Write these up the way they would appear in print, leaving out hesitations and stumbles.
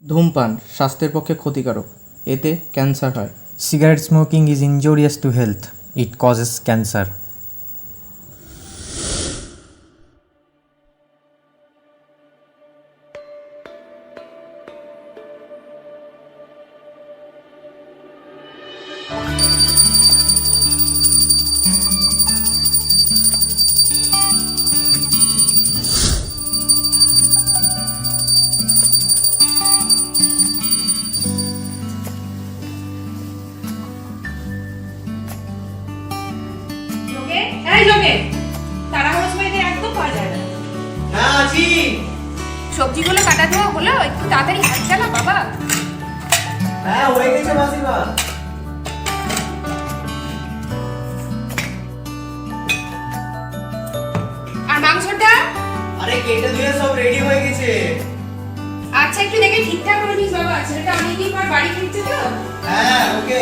ধূমপান স্বাস্থ্যের পক্ষে ক্ষতিকারক, এতে ক্যান্সার হয়। Cigarette smoking is injurious to health. It causes cancer. যোগে, এই যোগে, তাড়াহুড়োর সময় এদের একদম পাওয়া যায় না। হ্যাঁ আছি। সবজিগুলো কাটা ধোয়া হলো, একটু তাড়াতাড়ি হাত চালা বাবা। হ্যাঁ হয়ে গেছে মাসিমা। আর মাংসটা? আরে কেটে ধুয়ে সব রেডি হয়ে গেছে। আচ্ছা একটু দেখে ঠিকঠাক করে নিস বাবা, ছেলেটা অনেকদিন পর বাড়ি ফিরছে তো। হ্যাঁ ওকে।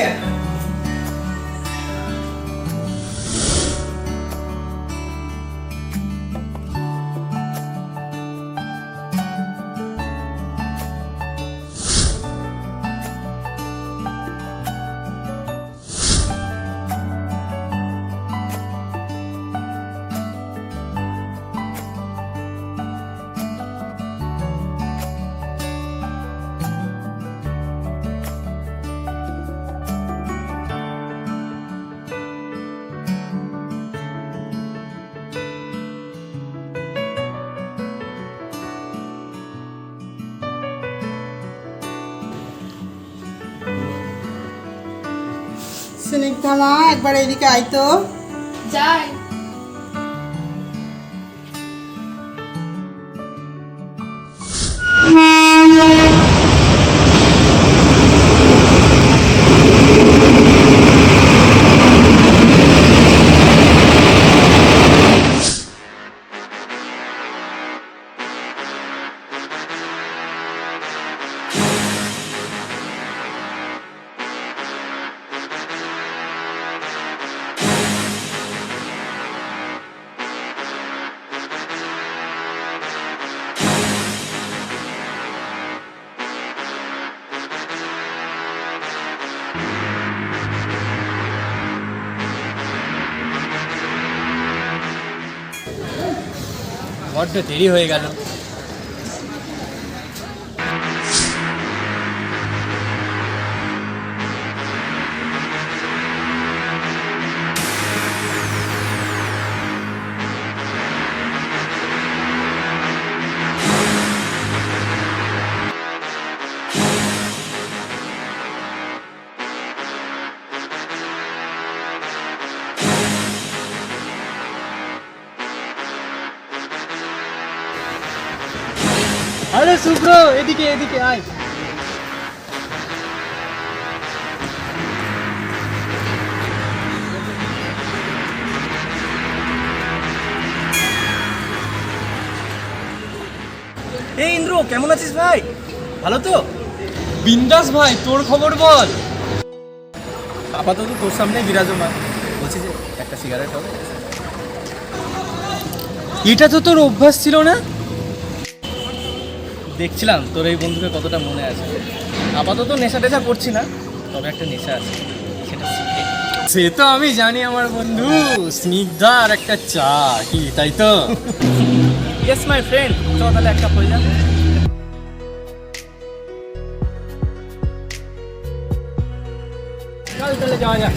স্নিগ্ধা মা, একবার এদিকে আয় তো। যাই। বড্ড দেরি হয়ে গেল। আরে শুভ্র, এদিকে এদিকে আয়। এই ইন্দ্র, কেমন আছিস ভাই? ভালো তো? বিন্দাস ভাই, তোর খবর বল। আপাতত তোর সামনে বিরাজমান। বলছি যে একটা সিগারেট হবে? এটা তো তোর অভ্যাস ছিল না। দেখছিলাম তোর এই বন্ধুকে কতটা মনে আছে। আপাতত নেশা টেশা করছি না, তবে একটা নেশা আছে, সেটা সিগারেট। সে তো আমি জানি আমার বন্ধু, স্নিগ্ধা আর একটা চা, কি তাই তো? ইয়েস মাই ফ্রেন্ড, চল তাহলে একটা হয়ে যাবে। চল তাহলে যাওয়া যাক।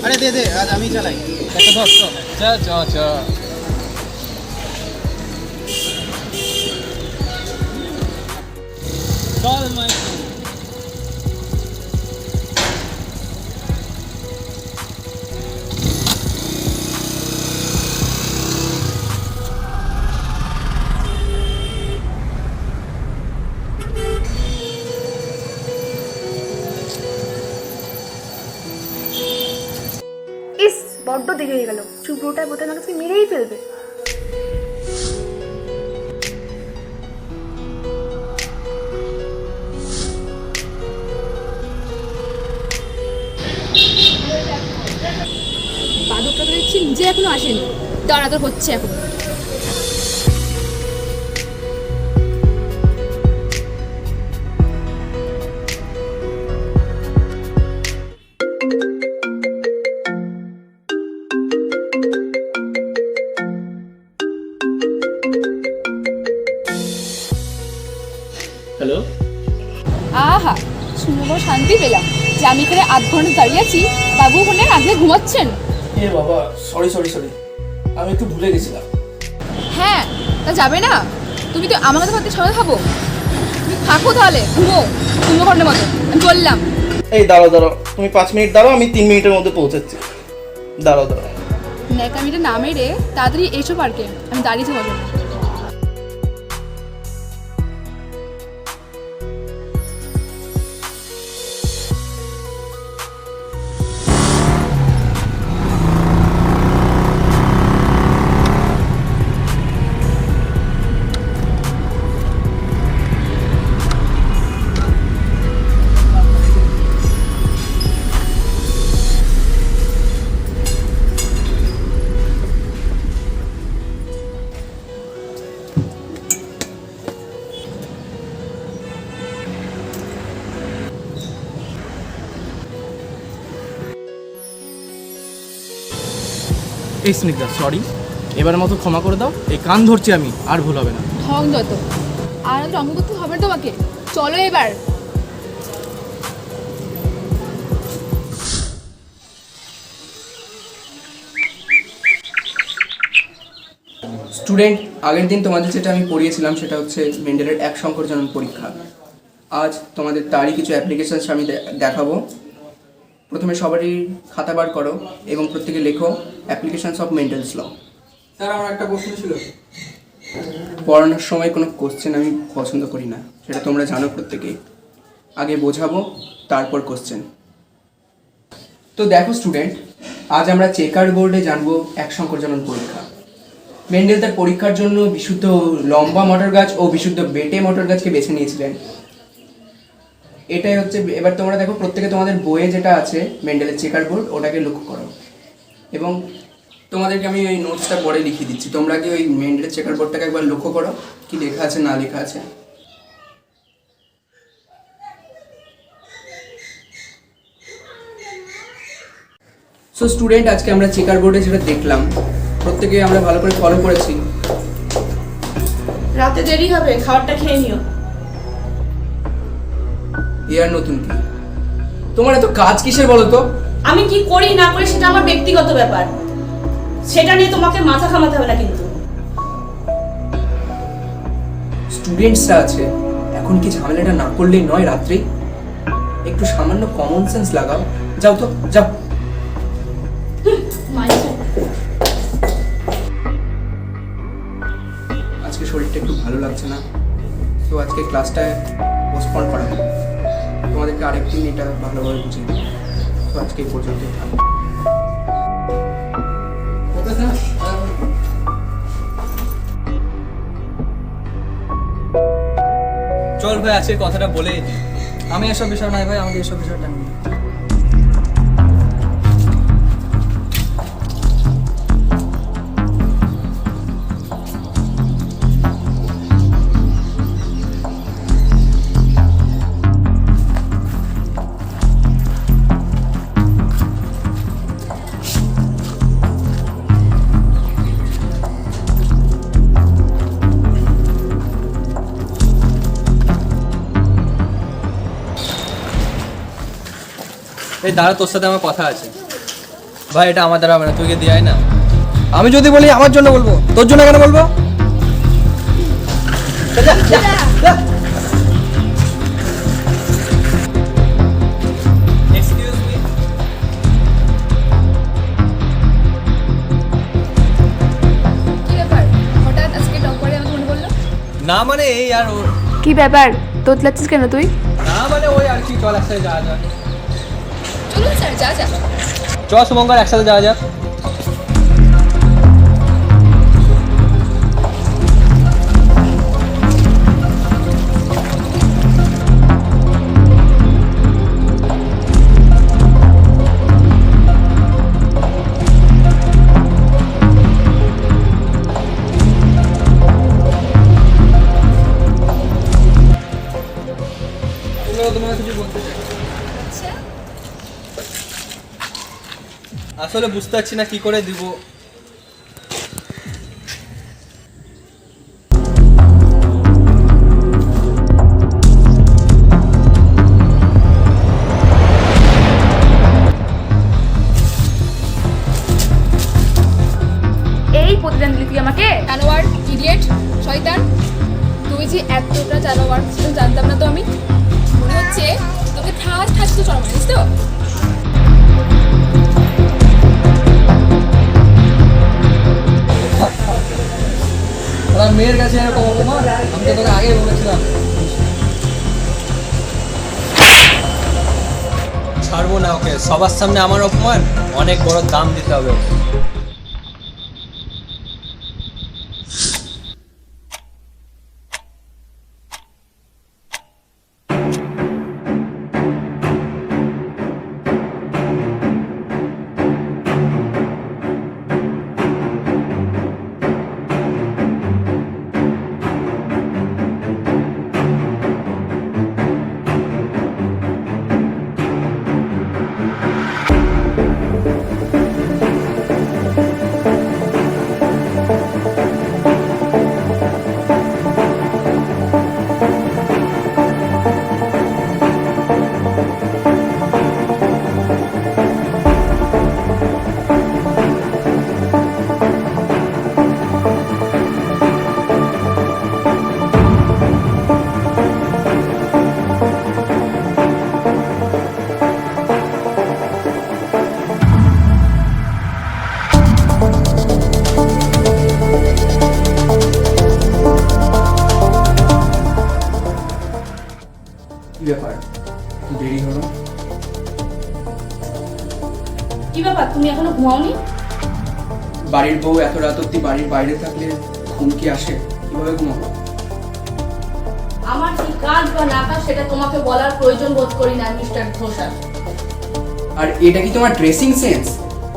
আরে দে দে, আজ আমি চালাই। একটা ধর চল। চা চা চা। চল মাই। ইস, বড্ড দেরি হয়ে গেল, চুপড়োটা বোধহয় আমাকে মেরেই ফেলবে। বাদকটা তো দেখছি নিজে এখনো আসেনি, দাঁড়া তোর হচ্ছে এখন। শুনে বড় শান্তি পেলাম যে আমি এখানে 8 ঘন্টা দাঁড়িয়ে আছি, বাবু ওখানে আগে ঘুমাচ্ছেন। এ বাবা, সরি সরি সরি, আমি একটু ভুলে গেছিলাম। হ্যাঁ, তা যাবে না? তুমি তো আমার কথা ভাবতে সময় খাবো। তুমি থাকো তাহলে, ঘুমো 3 ঘন্টার মতো, আমি বললাম। এই দাঁড়াও দাঁড়াও, তুমি 5 মিনিট দাঁড়াও, আমি 3 মিনিটের মধ্যে পৌঁছাচ্ছি। দাঁড়াও দাঁড়াও। ন্যাকামিটা না মেরে তাড়াতাড়ি এসো পার্কে, আমি দাঁড়িয়েছি তোমার জন্য। এই স্নিগ্ধা, সরি, এবার মতো ক্ষমা করে দাও। এই কান ধরছি আমি, আর ভুল হবে না। ঢং যত, আর রঙ করতে হবে না তোমাকে। চলো এবার। স্টুডেন্ট, আগের দিন তোমাদের যেটা আমি পড়িয়েছিলাম সেটা হচ্ছে মেন্ডেলের এক সংকরজনন পরীক্ষা। আজ তোমাদের তারই কিছু অ্যাপ্লিকেশনস আমি দেখাবো। প্রথমে সবারই খাতা বার করো এবং প্রত্যেকে লেখো applications of Mendel's law. Sir, আমার একটা প্রশ্ন ছিল। পড়ানোর সময় কোনো কোশ্চেন আমি পছন্দ করি না, সেটা তোমরা জানো প্রত্যেকেই। আগে বোঝাবো, তারপর কোশ্চেন। তো দেখো স্টুডেন্ট, আজ আমরা চেকার বোর্ডে জানবো এক সংকরজনন পরীক্ষা। মেন্ডেল তার পরীক্ষার জন্য বিশুদ্ধ লম্বা মটর গাছ ও বিশুদ্ধ বেটে মটর গাছকে বেছে নিয়েছিলেন। এটাই হচ্ছে, এবার তোমরা দেখো প্রত্যেকে তোমাদের বইয়ে যেটা আছে মেন্ডেলের চেকার বোর্ড, ওটাকে লক্ষ্য করো এবং তোমাদেরকে আমি ওই নোটসটা পরে লিখিয়ে দিচ্ছি। তোমরা কি ওই মেন্ডেলের চেকার বোর্ডটাকে একবার লক্ষ্য করো, কি লেখা আছে না লেখা আছে। সো স্টুডেন্ট, আজকে আমরা চেকার বোর্ডে যেটা দেখলাম প্রত্যেকে আমরা ভালো করে ফলো করেছি। রাতে দেরি হবে, খাবারটা খেয়ে নিও। এ আর নতুন কি? তোমার এত কাজ কিসের বলো তো? আমি কি করি না করি সেটা আমার ব্যক্তিগত ব্যাপার, সেটা নিয়ে তোমাকে মাথা ঘামাতে হবে না। কিন্তু স্টুডেন্টসরা আছে, এখন কি ঝামেলাটা না করলেই নয়? রাত্রি একটু সামান্য কমন সেন্স লাগাও। যাও তো, যাও। আজকে শরীরটা একটু ভালো লাগছে না, তো আজকে ক্লাসটা পোস্টপন করা হবে। তোমাদেরকে আরেকদিন এটা ভালোভাবে বুঝিয়ে দেবো। তো আজকে এই পর্যন্তই থাকবে। চল ভাই, আজকে কথাটা বলেই দিই। আমি এসব বিষয় নাই ভাই, আমাকে এসব বিষয়টা নিয়ে। এই দাঁড়া, তোর সাথে আমার কথা আছে। ভাই, এটা আমার দ্বারা হবে না, তুই গিয়ে দিয়ে আয় না। আমি যদি বলি আমার জন্য বলবো, তোর জন্য কেন বলবো? Excuse me. কি ব্যাপার, হঠাৎ আজকে টক করে আমাকে মনে বললো? না মানে এই আর ও, কি ব্যাপার, তোতলাচ্ছিস কেন তুই? না মানে ওই আর কি, চল একসাথে যাওয়া যাক। চলুন স্যার, যা যা। চ শুভঙ্কর, একসাথে যাওয়া যাক। তোমার কিছু বলতে চাই? আসলে বুঝতে পারছি না কি করে দিব। প্রতিদান দিলি তুই আমাকে? জানোয়ার, ইডিয়েট, শয়তান, তুই যে এতটা জানোয়ার সেটা জানতাম না তো আমি। মনে হচ্ছে তোকে ঠাস ঠাস তো চড় মারিস তো। ওরা মেয়ের কাছে এরকম অপমান, আমি তো তোকে আগেই বলেছিলাম। ছাড়বো না ওকে, সবার সামনে আমার অপমান, অনেক বড় দাম দিতে হবে ওকে। কি ব্যাপার, দেরি হলো? কি ব্যাপার, তুমি এখনো ঘুমাওনি? বাড়ির বউ এত রাত অব্দি বাড়ির বাইরে থাকলে ঘুম কি আসে? কিভাবে ঘুমাবো? আমার কি কাজ বা না কাজ সেটা তোমাকে বলার প্রয়োজন বোধ করি না মিস্টার ঘোষাল। আর এটা কি তোমার ড্রেসিং সেন্স?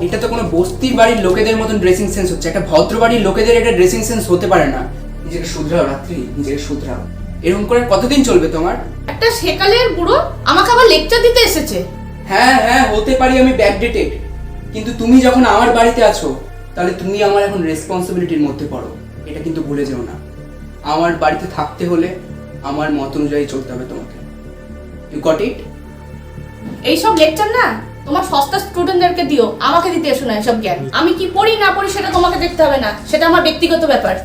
এটা তো কোনো বস্তির বাড়ির লোকেদের মতন ড্রেসিং সেন্স হচ্ছে। একটা ভদ্র বাড়ির লোকেদের এটা ড্রেসিং সেন্স হতে পারে না। নিজেকে শুধরাও রাত্রি, নিজেকে শুধরাও। এরকম করে কতদিন চলবে তোমার? একটা সেকালের বুড়ো আমাকে আবার লেকচার দিতে এসেছে। হ্যাঁ হ্যাঁ, হতে পারি আমি ব্যাকডেটেড, কিন্তু তুমি যখন আমার বাড়িতে আছো তাহলে তুমি আমার এখন রেসপন্সিবিলিটির মধ্যে পড়ো। এটা কিন্তু ভুলে যেও না। আমার বাড়িতে থাকতে হলে আমার মত অনুযায়ী চলতে হবে তোমাকে। You got it? এইসব লেকচার না তোমার সস্তা স্টুডেন্টদেরকে দিও, আমাকে দিতে এসো না এসব জ্ঞান। আমি কি পড়ি না পড়ি সেটা তোমাকে দেখতে হবে না, সেটা আমার ব্যক্তিগত ব্যাপার।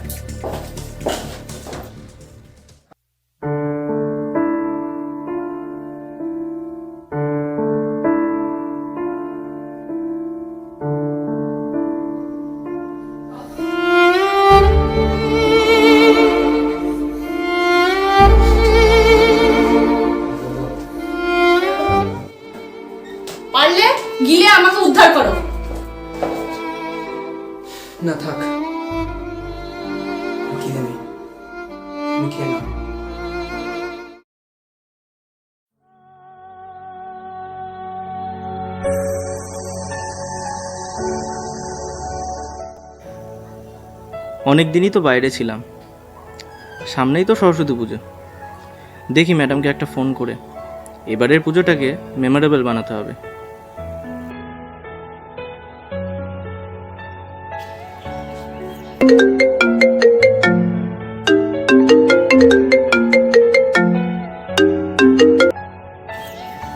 পারলে গিলে আমাকে উদ্ধার করো। না থাক, খিদে নেই, তুমি খেয়ে নাও। অনেক দিনই তো বাইরে ছিলাম, সামনেই তো সরস্বতী পুজো। দেখি ম্যাডামকে একটা ফোন করে এবারের পুজোটাকে মেমোরেবল বানাতে হবে।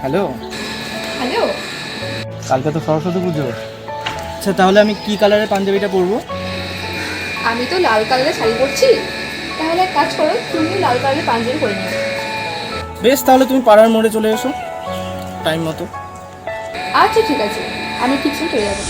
হ্যালো হ্যালো, কালকে তো সরস্বতী পুজো। আচ্ছা তাহলে আমি কি কালারের পাঞ্জাবিটা পরবো? আমি তো লাল কালারের শাড়ি পরছি, তাহলে এক কাজ করো, তুমি লাল কালারের পাঞ্জাবি পরে নিও। বেশ, তাহলে তুমি পাড়ার মোড়ে চলে এসো টাইম মতো। আচ্ছা ঠিক আছে, আমি ঠিক সময় চলে যাবো।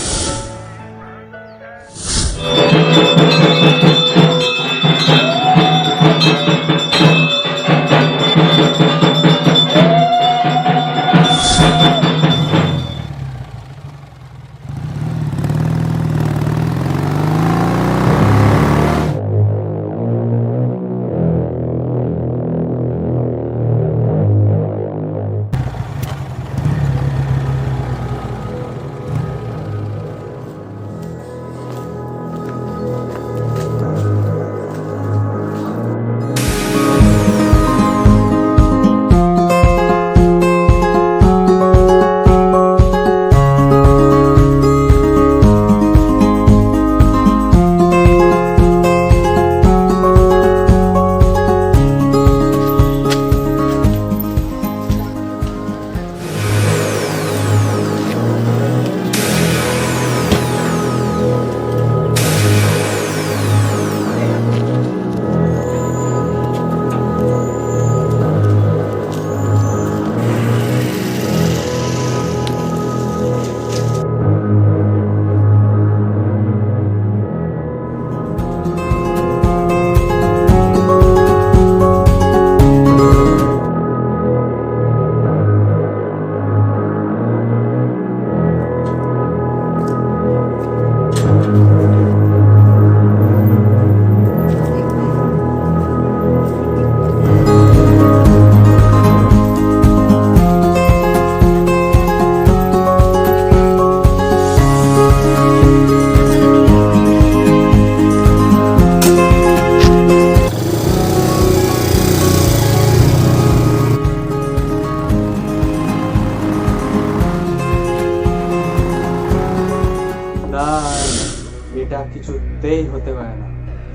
এটা কিছুতেই হতে পারে না।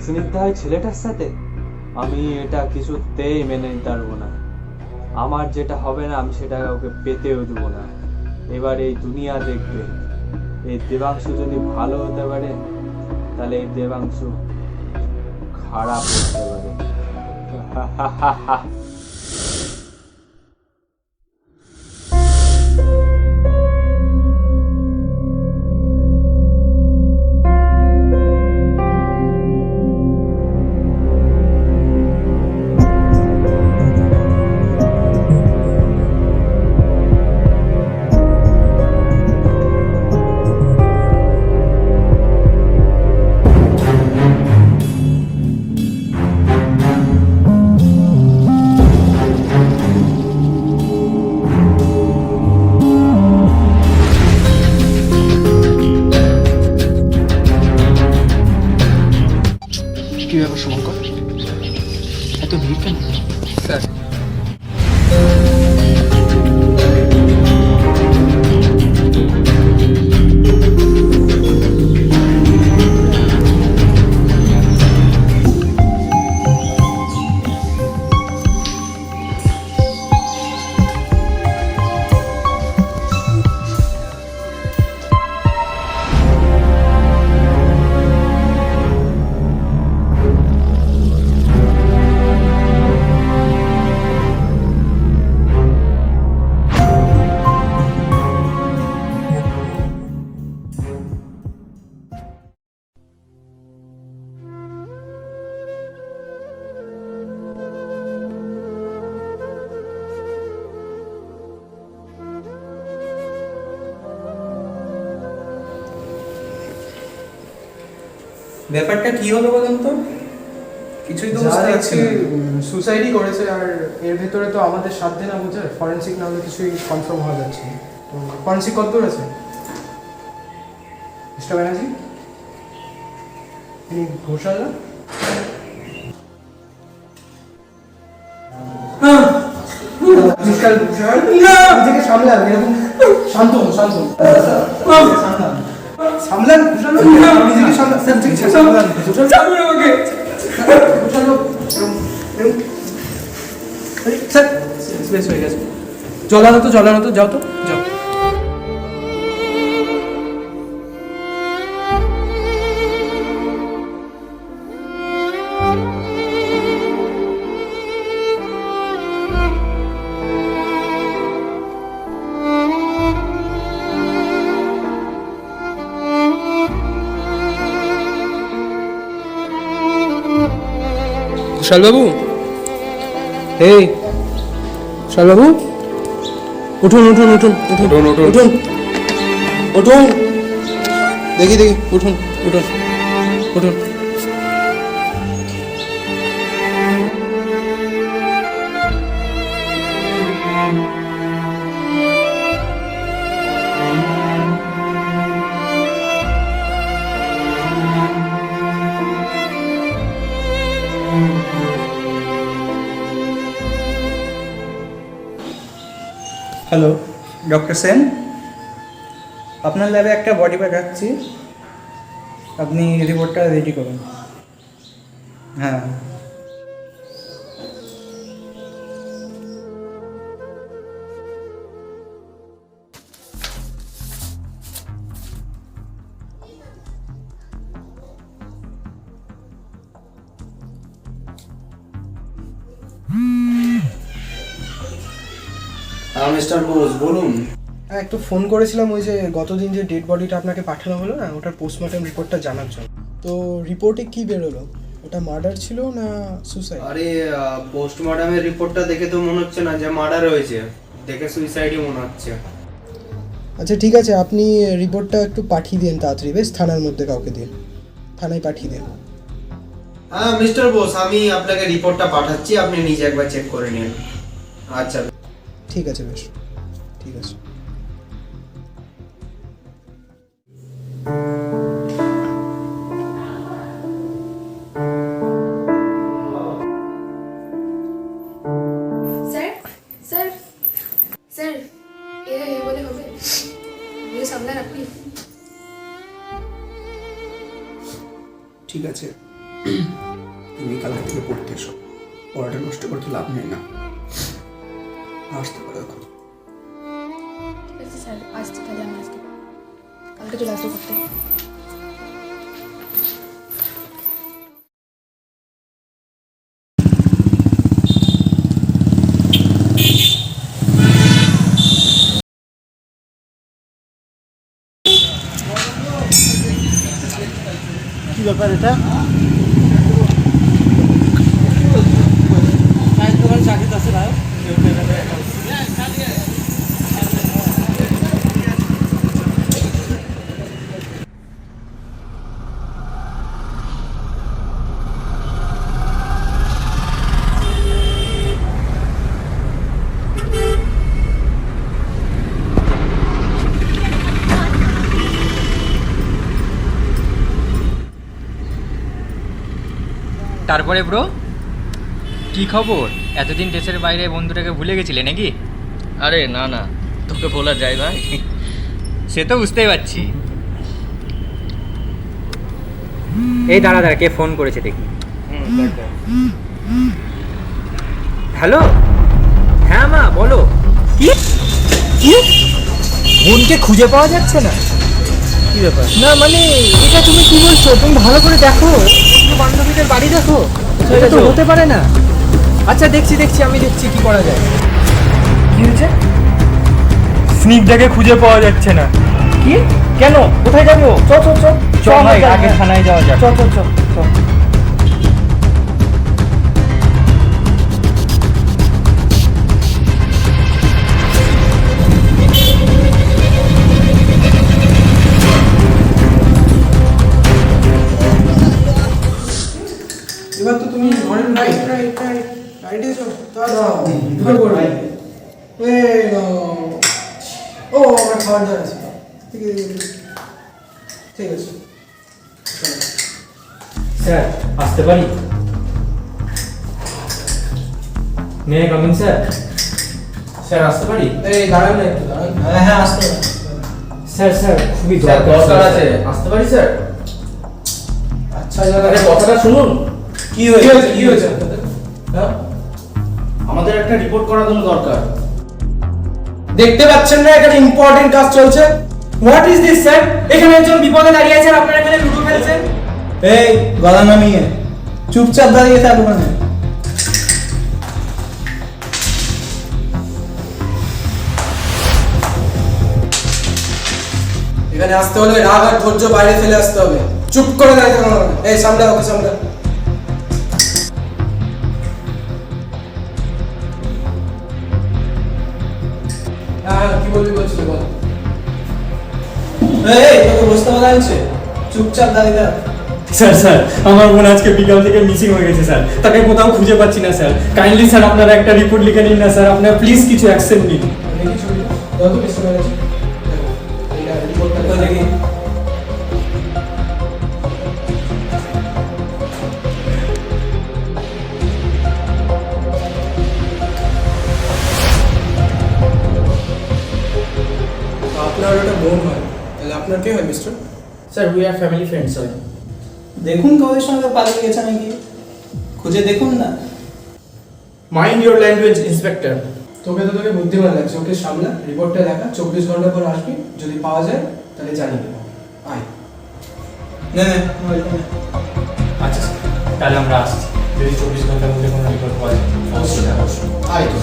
স্নিগ্ধা ওই ছেলেটার সাথে? আমি এটা কিছুতেই মেনে নিতে পারবো না। আমার যেটা হবে না আমি সেটা ওকে পেতেও দেবো না। এবার এই দুনিয়া দেখবে এই দেবাংশু যদি ভালো হতে পারে তাহলে এই দেবাংশু খারাপ হতে পারে। কি ব্যাপার শুভঙ্কর, এত ভিড় কেন? স্যার ব্যাপারটা কি হলো বলুন তো? কিছুই তো বুঝতে পারছি না। সুসাইডই করেছে, আর এর ভেতরে তো আমাদের সাধ্যে না বোঝার, ফরেন্সিক না হলে কিছুই কনফার্ম হওয়া যাচ্ছে না। তো ফরেন্সিক কত দূর আছে মিস্টার ব্যানার্জি? তিনি ঘোষাল না? মিস্টার ঘোষাল নিজেকে সামলান, এরকম শান্ত হন, শান্ত হন। সামলান ঘোষাল, নিজেকে সামলান। স্যার ঠিক আছে, সামলান ঘোষাল, ছাড়ুন আমাকে। ঘোষাল স্যার, বেশ হয়ে গেছে। জলানো তো যাও তো যাও। শালবাবু, এই শালবাবু, উঠুন উঠুন উঠুন উঠুন উঠুন উঠুন উঠুন, দেখি উঠুন উঠুন উঠুন। হ্যালো ডক্টর সেন, আপনার ল্যাবে একটা বডি প্যাক রাখছি, আপনি রিপোর্টটা রেডি করুন। হ্যাঁ মিস্টার বোস বলুন। হ্যাঁ, একটু ফোন করেছিলাম ওই যে গতদিন যে ডেড বডিটা আপনাকে পাঠানো হলো না, ওটার পোস্টমর্টম রিপোর্টটা জানার জন্য। তো রিপোর্টে কি বেরোলো? ওটা মার্ডার ছিল না সুসাইড? আরে পোস্টমর্টমের রিপোর্টটা দেখে তো মনে হচ্ছে না যে মার্ডার হয়েছে, দেখে সুইসাইডই মনে হচ্ছে। আচ্ছা ঠিক আছে, আপনি রিপোর্টটা একটু পাঠিয়ে দিন তাড়াতাড়ি, বেশ থানার মধ্যে কাউকে দিন, থানায় পাঠিয়ে দিন। হ্যাঁ মিস্টার বোস, আমি আপনাকে রিপোর্টটা পাঠাচ্ছি, আপনি নিজে একবার চেক করে নিন। আচ্ছা ঠিক আছে, বেশ ঠিক আছে। স্যার স্যার স্যার, এরা এ বলে হবে? সামলান আপনি। ঠিক আছে, তুমি কালকে থেকে পড়তে এসো, পড়াটা নষ্ট করতে লাভ নেই না, আসতে পারো এখন। ঠিক আছে স্যার, আসছি তাহলে আমি আজকে, কালকে চলে আসবো করতে। কি ব্যাপার এটা? তারপরে ব্রো, কি খবর? এতদিন দেশের বাইরে বন্ধুটাকে ভুলে গেছিলে নাকি? আরে না না, তোকে বলা যায় ভাই? সে তো বুঝতেই পারছি। এই দাঁড়া দাঁড়া, কে ফোন করেছে দেখি। হ্যালো, হ্যাঁ মা বলো। কি কি বোনকে খুঁজে পাওয়া যাচ্ছে না? কি ব্যাপার? না মানে এটা তুমি কি বলছো? তুমি ভালো করে দেখো, একটু বান্ধবীদের বাড়ি দেখো, এটা তো হতে পারে না। আচ্ছা দেখছি দেখছি, আমি দেখছি কি করা যায়। কি হয়েছে? স্নিগ্ধাকে খুঁজে পাওয়া যাচ্ছে না। কি? কেন? কোথায় যাবো? চ চ চ চ ভাই, আগে থানায় যাওয়া যাক। চ চ চ চ। এবার তো তুমি ঘরের রাইটে এসো। ও আমার খাবার দাবার আছে। ঠিক আছে ঠিক আছে। স্যার আসতে পারি? May I come in sir? Sir আসতে পারি? এই দাঁড়ান না, একটু দাঁড়ান। হ্যাঁ হ্যাঁ আসতে হবে। স্যার স্যার খুবই দরকার আছে, আসতে পারি স্যার? আচ্ছা আরে কথাটা শুনুন। কি হয়েছে কি হয়েছে আপনাদের? হ্যাঁ, আমাদের একটা রিপোর্ট করানো দরকার। দেখতে পাচ্ছেন না এখানে ইম্পর্টেন্ট কাজ চলছে? What is this sir? এখানে একজন বিপদে দাঁড়িয়ে আছেন, আপনারা এখানে লুডো খেলছেন। এই গলা নামিয়ে চুপচাপ দাঁড়িয়ে থাক ওখানে। এখানে আসতে হলে রাগ আর ধৈর্য বাইরে ফেলে আসতে হবে। চুপ করে দাঁড়িয়ে থাকুন। এই সামনে ওকে সামনে। হ্যাঁ কি বলবি বলছিলি বল। এই তোকে বসতে বলা হয়েছে, চুপচাপ দাঁড়িয়ে থাক। স্যার স্যার, আমার বোন আজকে বিকাল থেকে মিসিং হয়ে গেছে স্যার, তাকে কোথাও খুঁজে পাচ্ছি না স্যার। কাইন্ডলি স্যার আপনারা একটা রিপোর্ট লিখে নিন না স্যার, আপনারা প্লিজ কিছু অ্যাকশন নিন। দেখি ছবিটা যত বেশি মেরেছে এটা রিপোর্টটা দেখি। আপনার একটা বোন হয়, তাহলে আপনার কে হয় mister? Sir we are family friends হয়। দেখুন কাদের সঙ্গে পালিয়ে গেছে নাকি, খুঁজে দেখুন না। Mind your language inspector. তোকে বুদ্ধিমান লাগছে, ওকে সামলা, রিপোর্টটা দেখা, 24 ঘন্টা পর আসবি, যদি পাওয়া যায় তাহলে জানিয়ে দেবো। আয় না না আচ্ছা স্যার, তাহলে আমরা আসছি। যদি 24 ঘন্টার মধ্যে কোনো রিপোর্ট পাওয়া যায় অবশ্যই অবশ্যই আয় তো।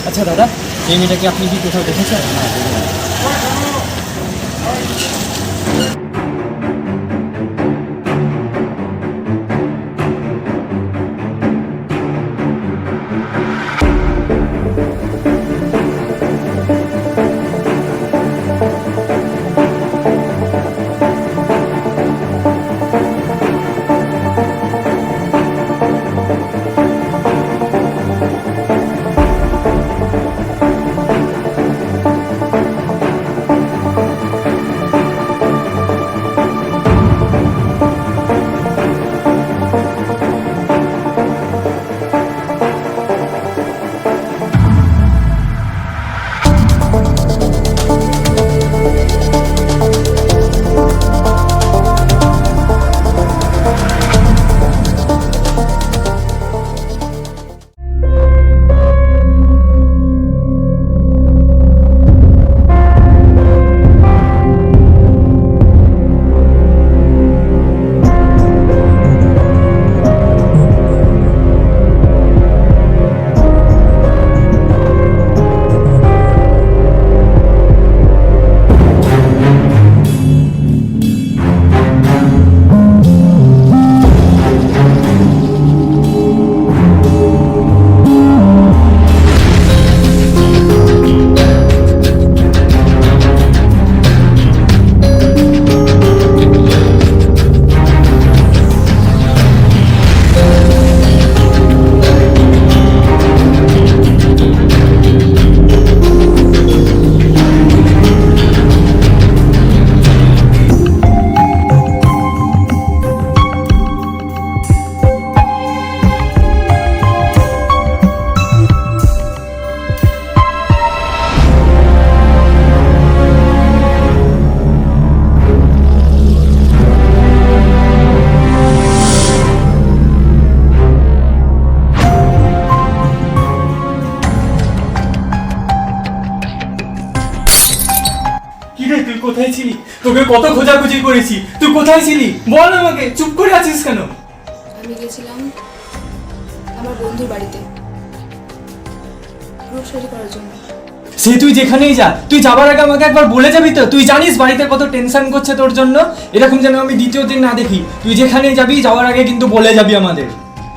আচ্ছা দাদা, এই মেয়েটাকে আপনি কি কোথাও দেখেছেন? কোথায় ছিলি? তোকে কত খোঁজাখুঁজি করেছি, তুই কোথায় ছিলি বল আমাকে, চুপ করে আছিস কেন? আমি গেছিলাম আমার বন্ধুর বাড়িতে গ্রোসারি করার জন্য। সে তুই যেখানেই যা, তুই যাবার আগে আমাকে একবার বলে যাবি তো? তুই জানিস বাড়িতে কত টেনশন করছে তোর জন্য, এরকম যেন আমি দ্বিতীয় দিন না দেখি। তুই যেখানেই যাবি যাওয়ার আগে কিন্তু বলে যাবি আমাদের।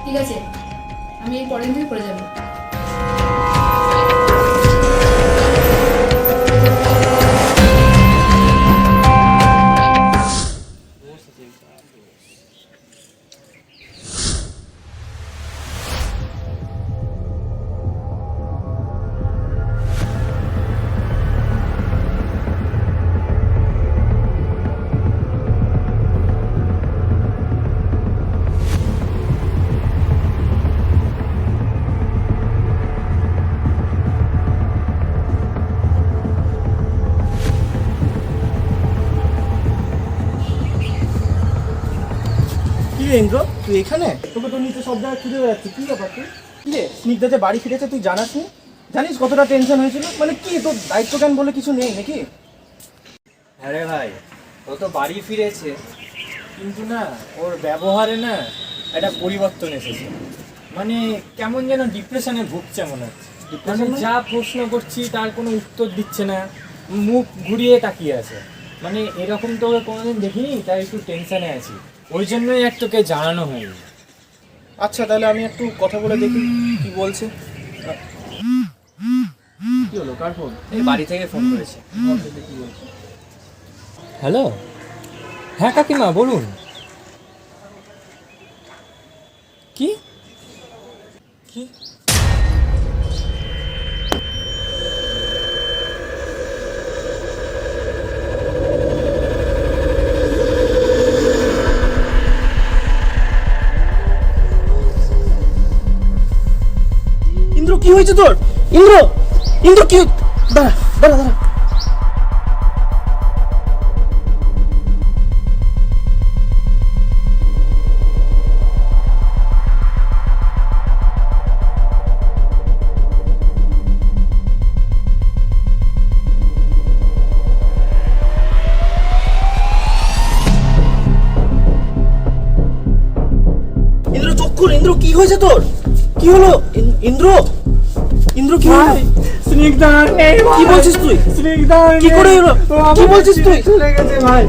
ঠিক আছে, আমি এই পরের দিন করে যাবো। কি রে ইন্দ্র, তুই এখানে? তোকে তো নিচে সব জায়গায় খুঁজে বেড়াচ্ছি, কি ব্যাপার তুই? কি রে, স্নিগ্ধা যে বাড়ি ফিরেছে তুই জানাস নি? জানিস কতটা টেনশন হয়েছিল? মানে কি তোর দায়িত্ব জ্ঞান বলে কিছু নেই নাকি? আরে ভাই, ও তো বাড়ি ফিরেছে, কিন্তু না ওর ব্যবহারে না একটা পরিবর্তন এসেছে। মানে কেমন যেন ডিপ্রেশনে ভুগছে মনে হচ্ছে। মানে যা প্রশ্ন করছি তার কোনো উত্তর দিচ্ছে না, মুখ ঘুরিয়ে তাকিয়ে আছে। মানে এরকম তো ওকে কোনোদিন দেখিনি, তাই একটু টেনশনে আছি, ওই জন্যই এক তোকে জানানো হয়নি। আচ্ছা তাহলে আমি একটু কথা বলে দেখি কি বলছে। কি হলো, কার ফোন? এই বাড়ি থেকে ফোন করেছে। হ্যালো, হ্যাঁ কাকিমা বলুন। কি কি ইন্দ্র কি হয়েছে তোর? ইন্দ্র, ইন্দ্র কি? দাঁড়া দাঁড়া দাঁড়া। ইন্দ্র চোখ খুল, ইন্দ্র কি হয়েছে তোর? কি হলো ইন্দ্র? ইন্দ্র কি হলো? স্নিগ্ধা নেই, কি বলছিস তুই? স্নিগ্ধা কি করে এলো? কি বলছিস তুই? চলে গেছে ভাই।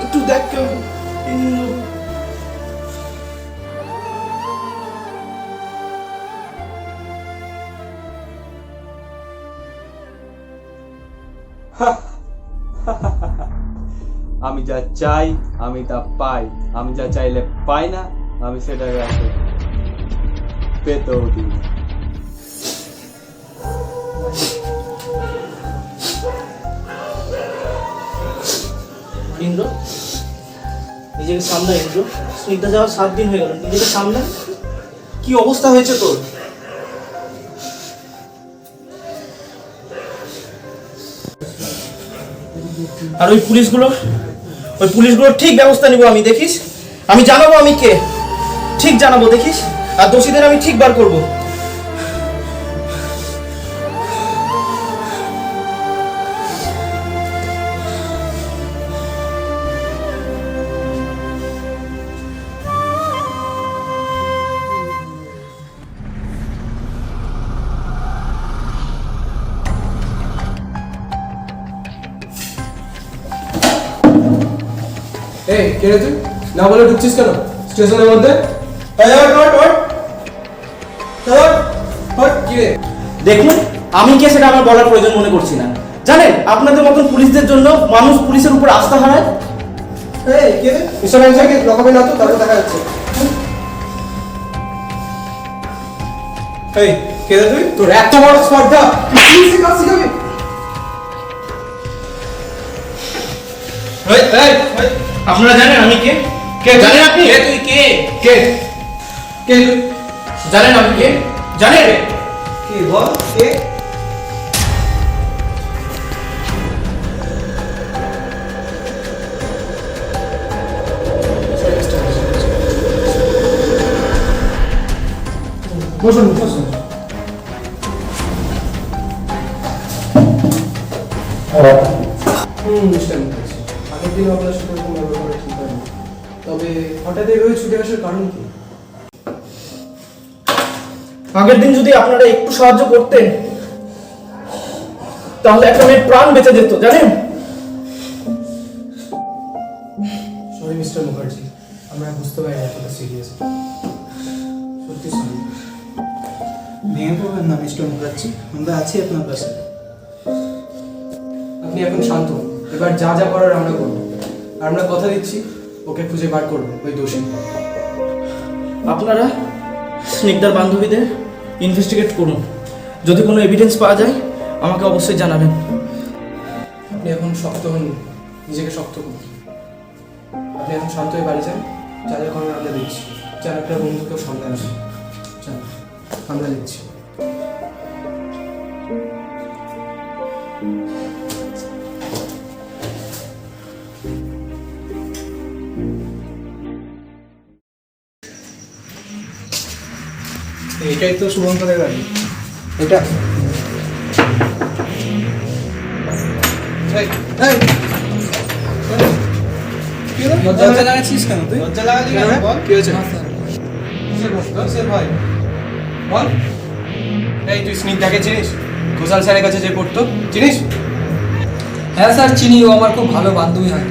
একটু দেখ কেউ। আমি যা চাই আমি তা পাই, আমি যা চাইলে পাই না, আমি সেটাকে পেতেও দিই না। ইন্দ্র, নিজেকে সামলা। ইন্দ্র, স্নিগ্ধা যাওয়ার 7 দিন হয়ে গেল, নিজেকে সামলা। কি অবস্থা হয়েছে তোর? আর ওই পুলিশগুলোর ঠিক ব্যবস্থা নিব আমি, দেখিস। আমি জানাবো আমি কে, ঠিক জানাবো, দেখিস। আর দোষীদের আমি ঠিক বার করবো। এই কে রে তুই? না বলে ঢুকছিস কেন স্টেশনের মধ্যে? কি রে? দেখুন, আমি কে সেটা আমার বলার প্রয়োজন মনে করছি না। জানেন, আপনাদের মতন পুলিশদের জন্য মানুষ পুলিশের উপর আস্থা হারায়। এই কে রে? মিস্টার ম্যানেজারকে লকাবে না তো, তারপর দেখা যাচ্ছে। এই কে রে তুই? তোর এত বড় স্পর্ধা, পুলিশে কাজ শিখাবি? আপনারা জানেন আমি কে? কে জানেন আপনি? কে তুই? কে কে কে তুই? জানেন আমি কে? জানেন? কে বল কে? বসুন বসুন। মিস্টার মুখার্জি, আগের দিন আপনার সাথে এরকম ব্যবহার করা ঠিক হয়নি, তবে হঠাৎ এভাবে ছুটে আসার কারণ কি? আগের দিন যদি আপনারা একটু সাহায্য করতেন তাহলে একটা মেয়ের প্রাণ বেঁচে যেত, জানেন। সরি মিস্টার মুখার্জি, আমরা বুঝতে পারি এতটা সিরিয়াস। সত্যি সরি। ভেঙে পড়বেন না মিস্টার মুখার্জি, আমরা আছি আপনার পাশে। আপনি এখন শান্ত হন। এবার যা যা করার আমরা করব, আর আমরা কথা দিচ্ছি ওকে খুঁজে বার করবো, ওই দোষী। আপনারা স্নিগ্ধার বান্ধবীদের ইনভেস্টিগেট করুন, যদি কোনো এভিডেন্স পাওয়া যায় আমাকে অবশ্যই জানাবেন। আপনি এখন শক্ত হন, নিজেকে শক্ত করুন। আপনি এখন শান্ত হয়ে বাড়ি যান, যা যা করার আমরা দিচ্ছি। চার একটা বন্ধুকেও সামনে আসুন, চল আমরা দিচ্ছি। এটাই তো শুভঙ্করের গাড়ি। এটা লজ্জা লাগাচ্ছিস কেন তুই? লজ্জা লাগালি কেন? বল কি হয়েছে? কিসের ভয়? বল। এই তুই স্নিগ্ধাকে চিনিস? ঘোষাল স্যারের কাছে যে পড়তো, চিনিস? হ্যাঁ স্যার চিনি, ও আমার খুব ভালো বান্ধবী হয়।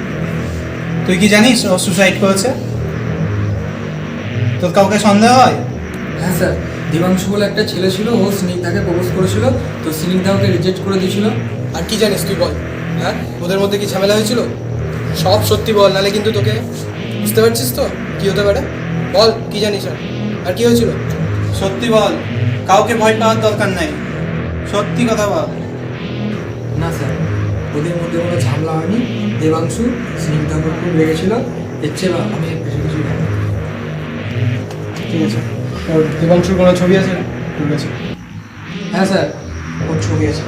তুই কি জানিস ও সুসাইড করেছে? তোর কাউকে সন্দেহ হয়? হ্যাঁ স্যার, দেবাংশু বলে একটা ছেলে ছিল, ও স্নিগ্ধাকে প্রপোজ করেছিল, তো স্নিগ্ধা ওকে রিজেক্ট করে দিয়েছিল। আর কি জানিস তুই বল? হ্যাঁ, ওদের মধ্যে কি ঝামেলা হয়েছিল? সব সত্যি বল, নালে কিন্তু তোকে, বুঝতে পারছিস তো কি হতে পারে? বল কি জানিস আর কি হয়েছিল? সত্যি বল, কাউকে ভয় পাওয়ার দরকার নাই, সত্যি কথা বল। না স্যার, ওদের মধ্যে কোনো ঝামেলা হয়নি। দেবাংশু স্নিগ্ধার উপর খুব রেগেছিল, এর চেয়ে আমি বেশি কিছু জানি না। ঠিক আছে, ওর দেবাংশুর কোনো ছবি আছে তোর কাছে? হ্যাঁ স্যার, ওর ছবি আছে।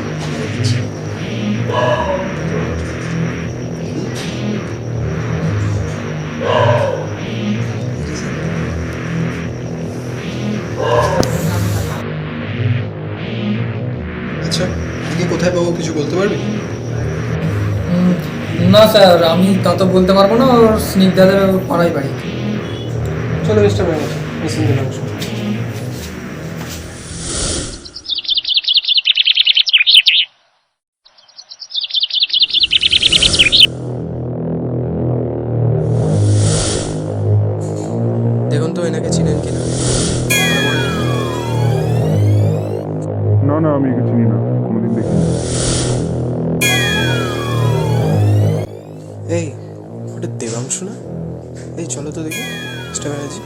আচ্ছা, আগে কোথায় পাবো কিছু বলতে পারবি? না স্যার, আমি তা তো বলতে পারবো না, ওর স্নিগ্ধাদের পাড়াই বাড়ি। চলো মিস্টার ম্যানেজার, মিসিং দেবাংশু। দেখুন তো এনাকে চিনেন কিনা? না না, আমি একে চিনি না, কোনোদিন দেখিনি। এই ওটা দেবাংশু না? এই চলো তো দেখি মিস্টার ব্যানার্জি।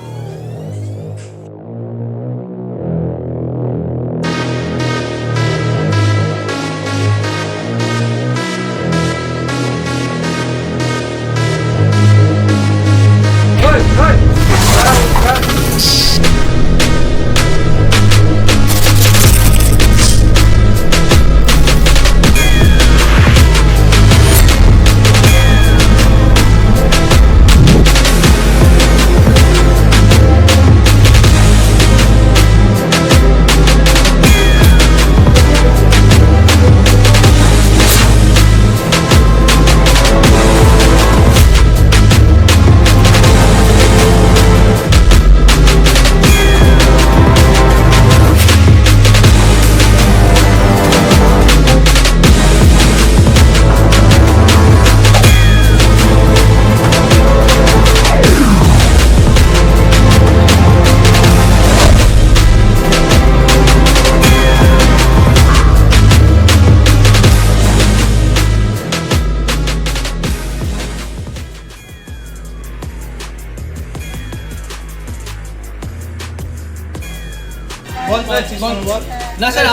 না স্যার,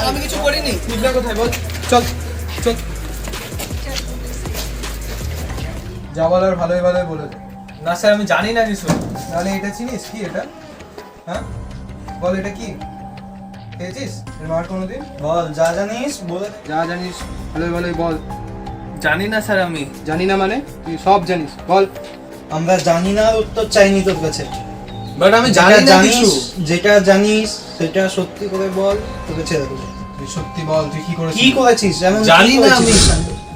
আমি কিছু করিনি। স্নিগ্ধা কোথায় বল? চল চল। যা বলার ভালোই ভালোই বলে দে। না স্যার, আমি জানি না কিছু। নাহলে এটা চিনিস কি এটা? হ্যাঁ বল, এটা কি খেয়েছিস এর মার কোনোদিন? বল, যা জানিস বলে। যা জানিস ভালোই ভালোই বল। জানি না স্যার, আমি জানি না মানে? তুই সব জানিস, বল। আমরা জানি না উত্তর চাইনি তোর কাছে। বাট আমি জানি না কিছু। যেটা জানিস সেটা সত্যি করে বল, তোকে ছেড়ে দেবো। তুই সত্যি বল, তুই কি করেছিস? কি করেছিস? জানি না আমি।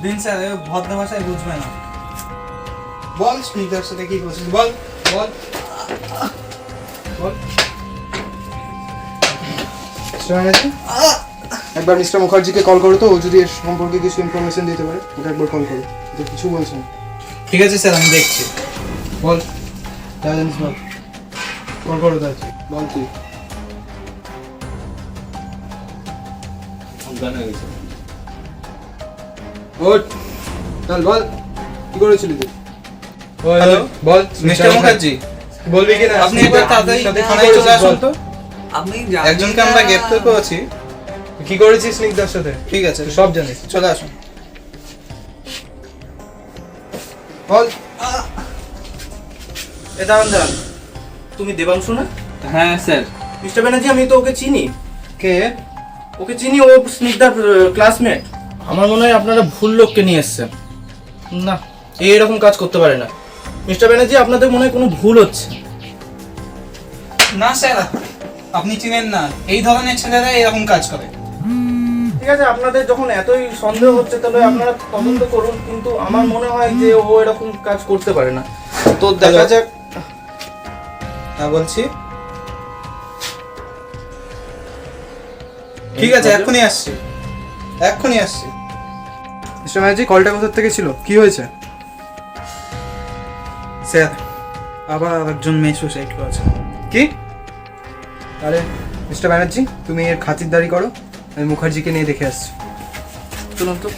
দিন স্যার, ভদ্র ভাষায় বুঝবে না। বল স্নিগ্ধার সাথে কি করেছিস, বল বল বল। একবার মিস্টার মুখার্জিকে কল করো তো, ও যদি এর সম্পর্কে কিছু ইনফরমেশন দিতে পারে ওকে একবার কল করো। তো কিছু বলছেন? ঠিক আছে স্যার, আমি দেখছি। বল যা জানিস বল। কল করো তাড়াতাড়ি, বল তুই। ওঠ, চল বল কি করেছিলি তুই? হ্যালো, বল মিস্টার মুখার্জি, বলবি কি না? আপনি একবার তাড়াতাড়ি থানায় চলে আসুন তো। একজনকে আমরা গ্রেপ্তার করেছি। কি করেছিস স্নিগ্ধার সাথে? ঠিক আছে, তুই সব জানিস, চলে আসুন। বল। দাঁড়ান দাঁড়ান, তুমি দেবাংশু না? হ্যাঁ স্যার। মিস্টার ব্যানার্জি, আমি তো ওকে চিনি। কে? ওকে চিনি, ও স্নিগ্ধার ক্লাসমেট। আমার মনে হয় আপনারা ভুল লোককে নিয়ে এসেছেন। না, এরকম কাজ করতে পারে না। মিস্টার ব্যানার্জি, আপনাদের মনে হয় কোনো ভুল হচ্ছে। না স্যার, আপনি চিনেন না, এই ধরনের ছেলেরা এরকম কাজ করে। ঠিক আছে, আপনাদের যখন এতই সন্দেহ হচ্ছে তাহলে আপনারা তদন্ত করুন, কিন্তু আমার মনে হয় যে ও এরকম কাজ করতে পারে না। তো দেখা যাক। হ্যাঁ বলছি। ঠিক আছে, এক্ষুনি আসছি, এক্ষুনি আসছি। মিস্টার ব্যানার্জি, কলটা কোথা থেকে ছিল, কি হয়েছে? স্যার, আবার একজন মেয়ে সুসাইড করেছে। কি? আরে মিস্টার ব্যানার্জি, তুমি এর খাতিরদারি করো, আমি মুখার্জিকে নিয়ে দেখে আসছি। চলুন তো।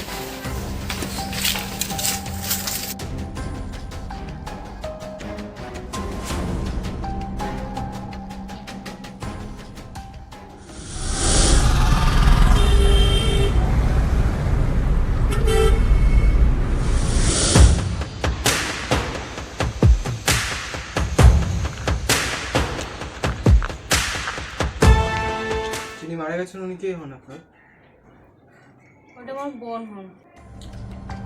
যিনি মারা গেছেন উনি কে হন আপনার? ওটা আমার বোন হন।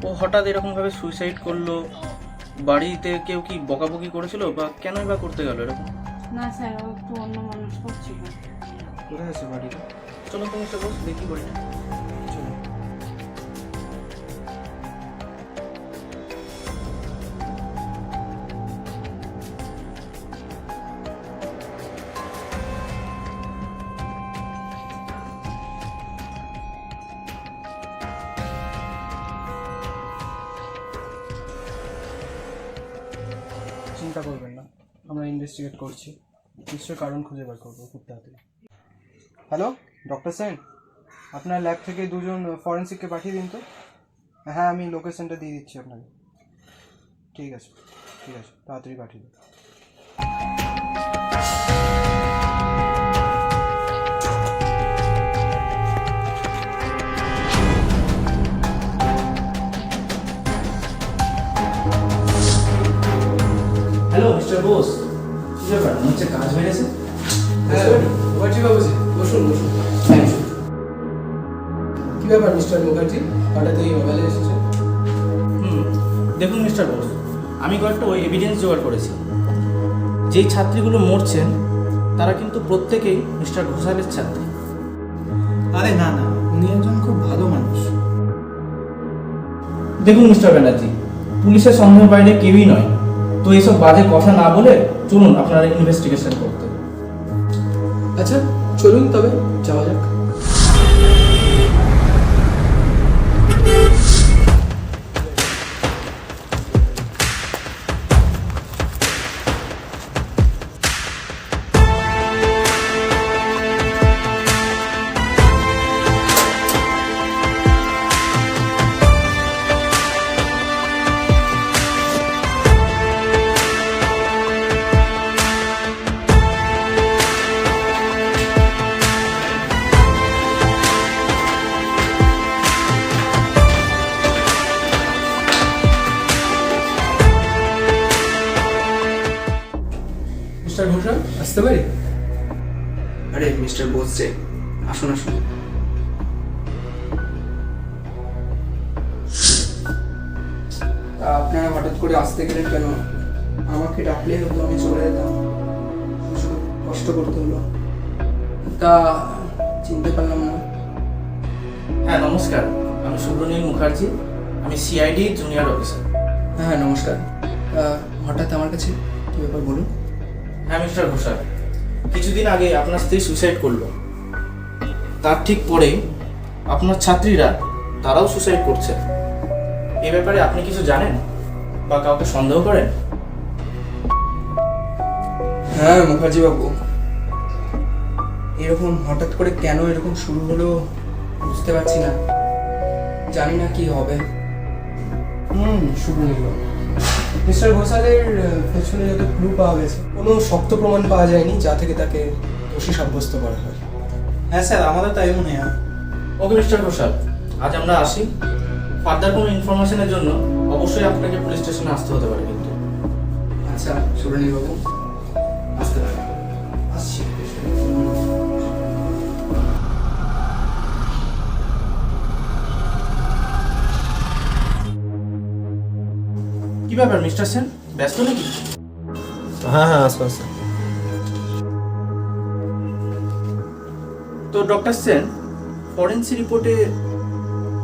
ও হঠাৎ এরকম ভাবে সুইসাইড করলো, বাড়িতে কেউ কি বকাবকি করেছিল বা কেনই বা করতে গেল এরকম? না স্যার, ও একটু অন্য মানুষ করছিল। কোথায় আছে বাড়িটা? চলো তুমি সে বস, দেখি বাড়িটা। চলো। চিন্তা করবেন না, আমরা ইনভেস্টিগেট করছি, নিশ্চয়ই কারণ খুঁজে বার করবো খুব তাড়াতাড়ি। হ্যালো ডক্টর সেন, আপনার ল্যাব থেকে দুজন ফরেন্সিককে পাঠিয়ে দিন তো। হ্যাঁ, আমি লোকেশনটা দিয়ে দিচ্ছি আপনাকে। ঠিক আছে তাড়াতাড়ি পাঠিয়ে দিন। হ্যালো মিস্টার বোস, কি ব্যাপার, মনে হচ্ছে কাজ বেড়েছে? হ্যাঁ মুখার্জি বাবুজি, বসুন। কি ব্যাপার মিস্টার মুখার্জি, হঠাৎ এই মোবাইলে এসেছে? দেখুন মিস্টার বোস, আমি কয়েকটা ওই এভিডেন্স জোগাড় করেছি। যেই ছাত্রীগুলো মরছেন তারা কিন্তু প্রত্যেকেই মিস্টার ঘোষালের ছাত্রী। আরে না, উনি একজন খুব ভালো মানুষ। দেখুন মিস্টার ব্যানার্জি, পুলিশের সন্দেহের বাইরে কেউই নয়, তো এইসব বাজে কথা না বলে চলুন আপনারা ইনভেস্টিগেশন করতে। আচ্ছা চলুন তবে যাওয়া যাক। মিস্টার ঘোষাল, আসতে পারি? আরে মিস্টার বোস যে, আসুন। তা আপনারা হঠাৎ করে আসতে গেলেন কেন? আমাকে ডাকলেই হতো, আমি চলে যেতাম, শুধু কষ্ট করতে হলো। তা চিনতে পারলাম না। হ্যাঁ নমস্কার, আমি সুব্রনীল মুখার্জি, আমি সিআইডি জুনিয়র অফিসার। হ্যাঁ নমস্কার। হঠাৎ আমার কাছে কী ব্যাপার বলুন? হ্যাঁ মিস্টার ঘোষাল, কিছুদিন আগে আপনার স্ত্রী সুইসাইড করলো, তার ঠিক পরেই আপনার ছাত্রীরা তারাও সুইসাইড করছে। এই ব্যাপারে আপনি কিছু জানেন বা কাউকে সন্দেহ করেন? হ্যাঁ মুখার্জি বাবু, এরকম হঠাৎ করে কেন এরকম শুরু হলো বুঝতে পারছি না, জানি না কি হবে। শুরু নিল। মিস্টার ঘোষালের পেছনে যত ক্লু পাওয়া গেছে, কোনো শক্ত প্রমাণ পাওয়া যায়নি যা থেকে তাকে দোষী সাব্যস্ত করা হয়। হ্যাঁ স্যার, আমাদের তাই মনে হয়। ওকে মিস্টার ঘোষাল, আজ আমরা আসি। ফার্দার কোনো ইনফরমেশনের জন্য অবশ্যই আপনাকে পুলিশ স্টেশনে আসতে হতে পারে কিন্তু। আচ্ছা সুরনীল বাবু, আসতে পারেন। আসছি। কি ব্যাপার মিস্টার সেন, ব্যস্ত নাকি? হ্যাঁ আসো। তো ডক্টর সেন, ফরেন্সিক রিপোর্টে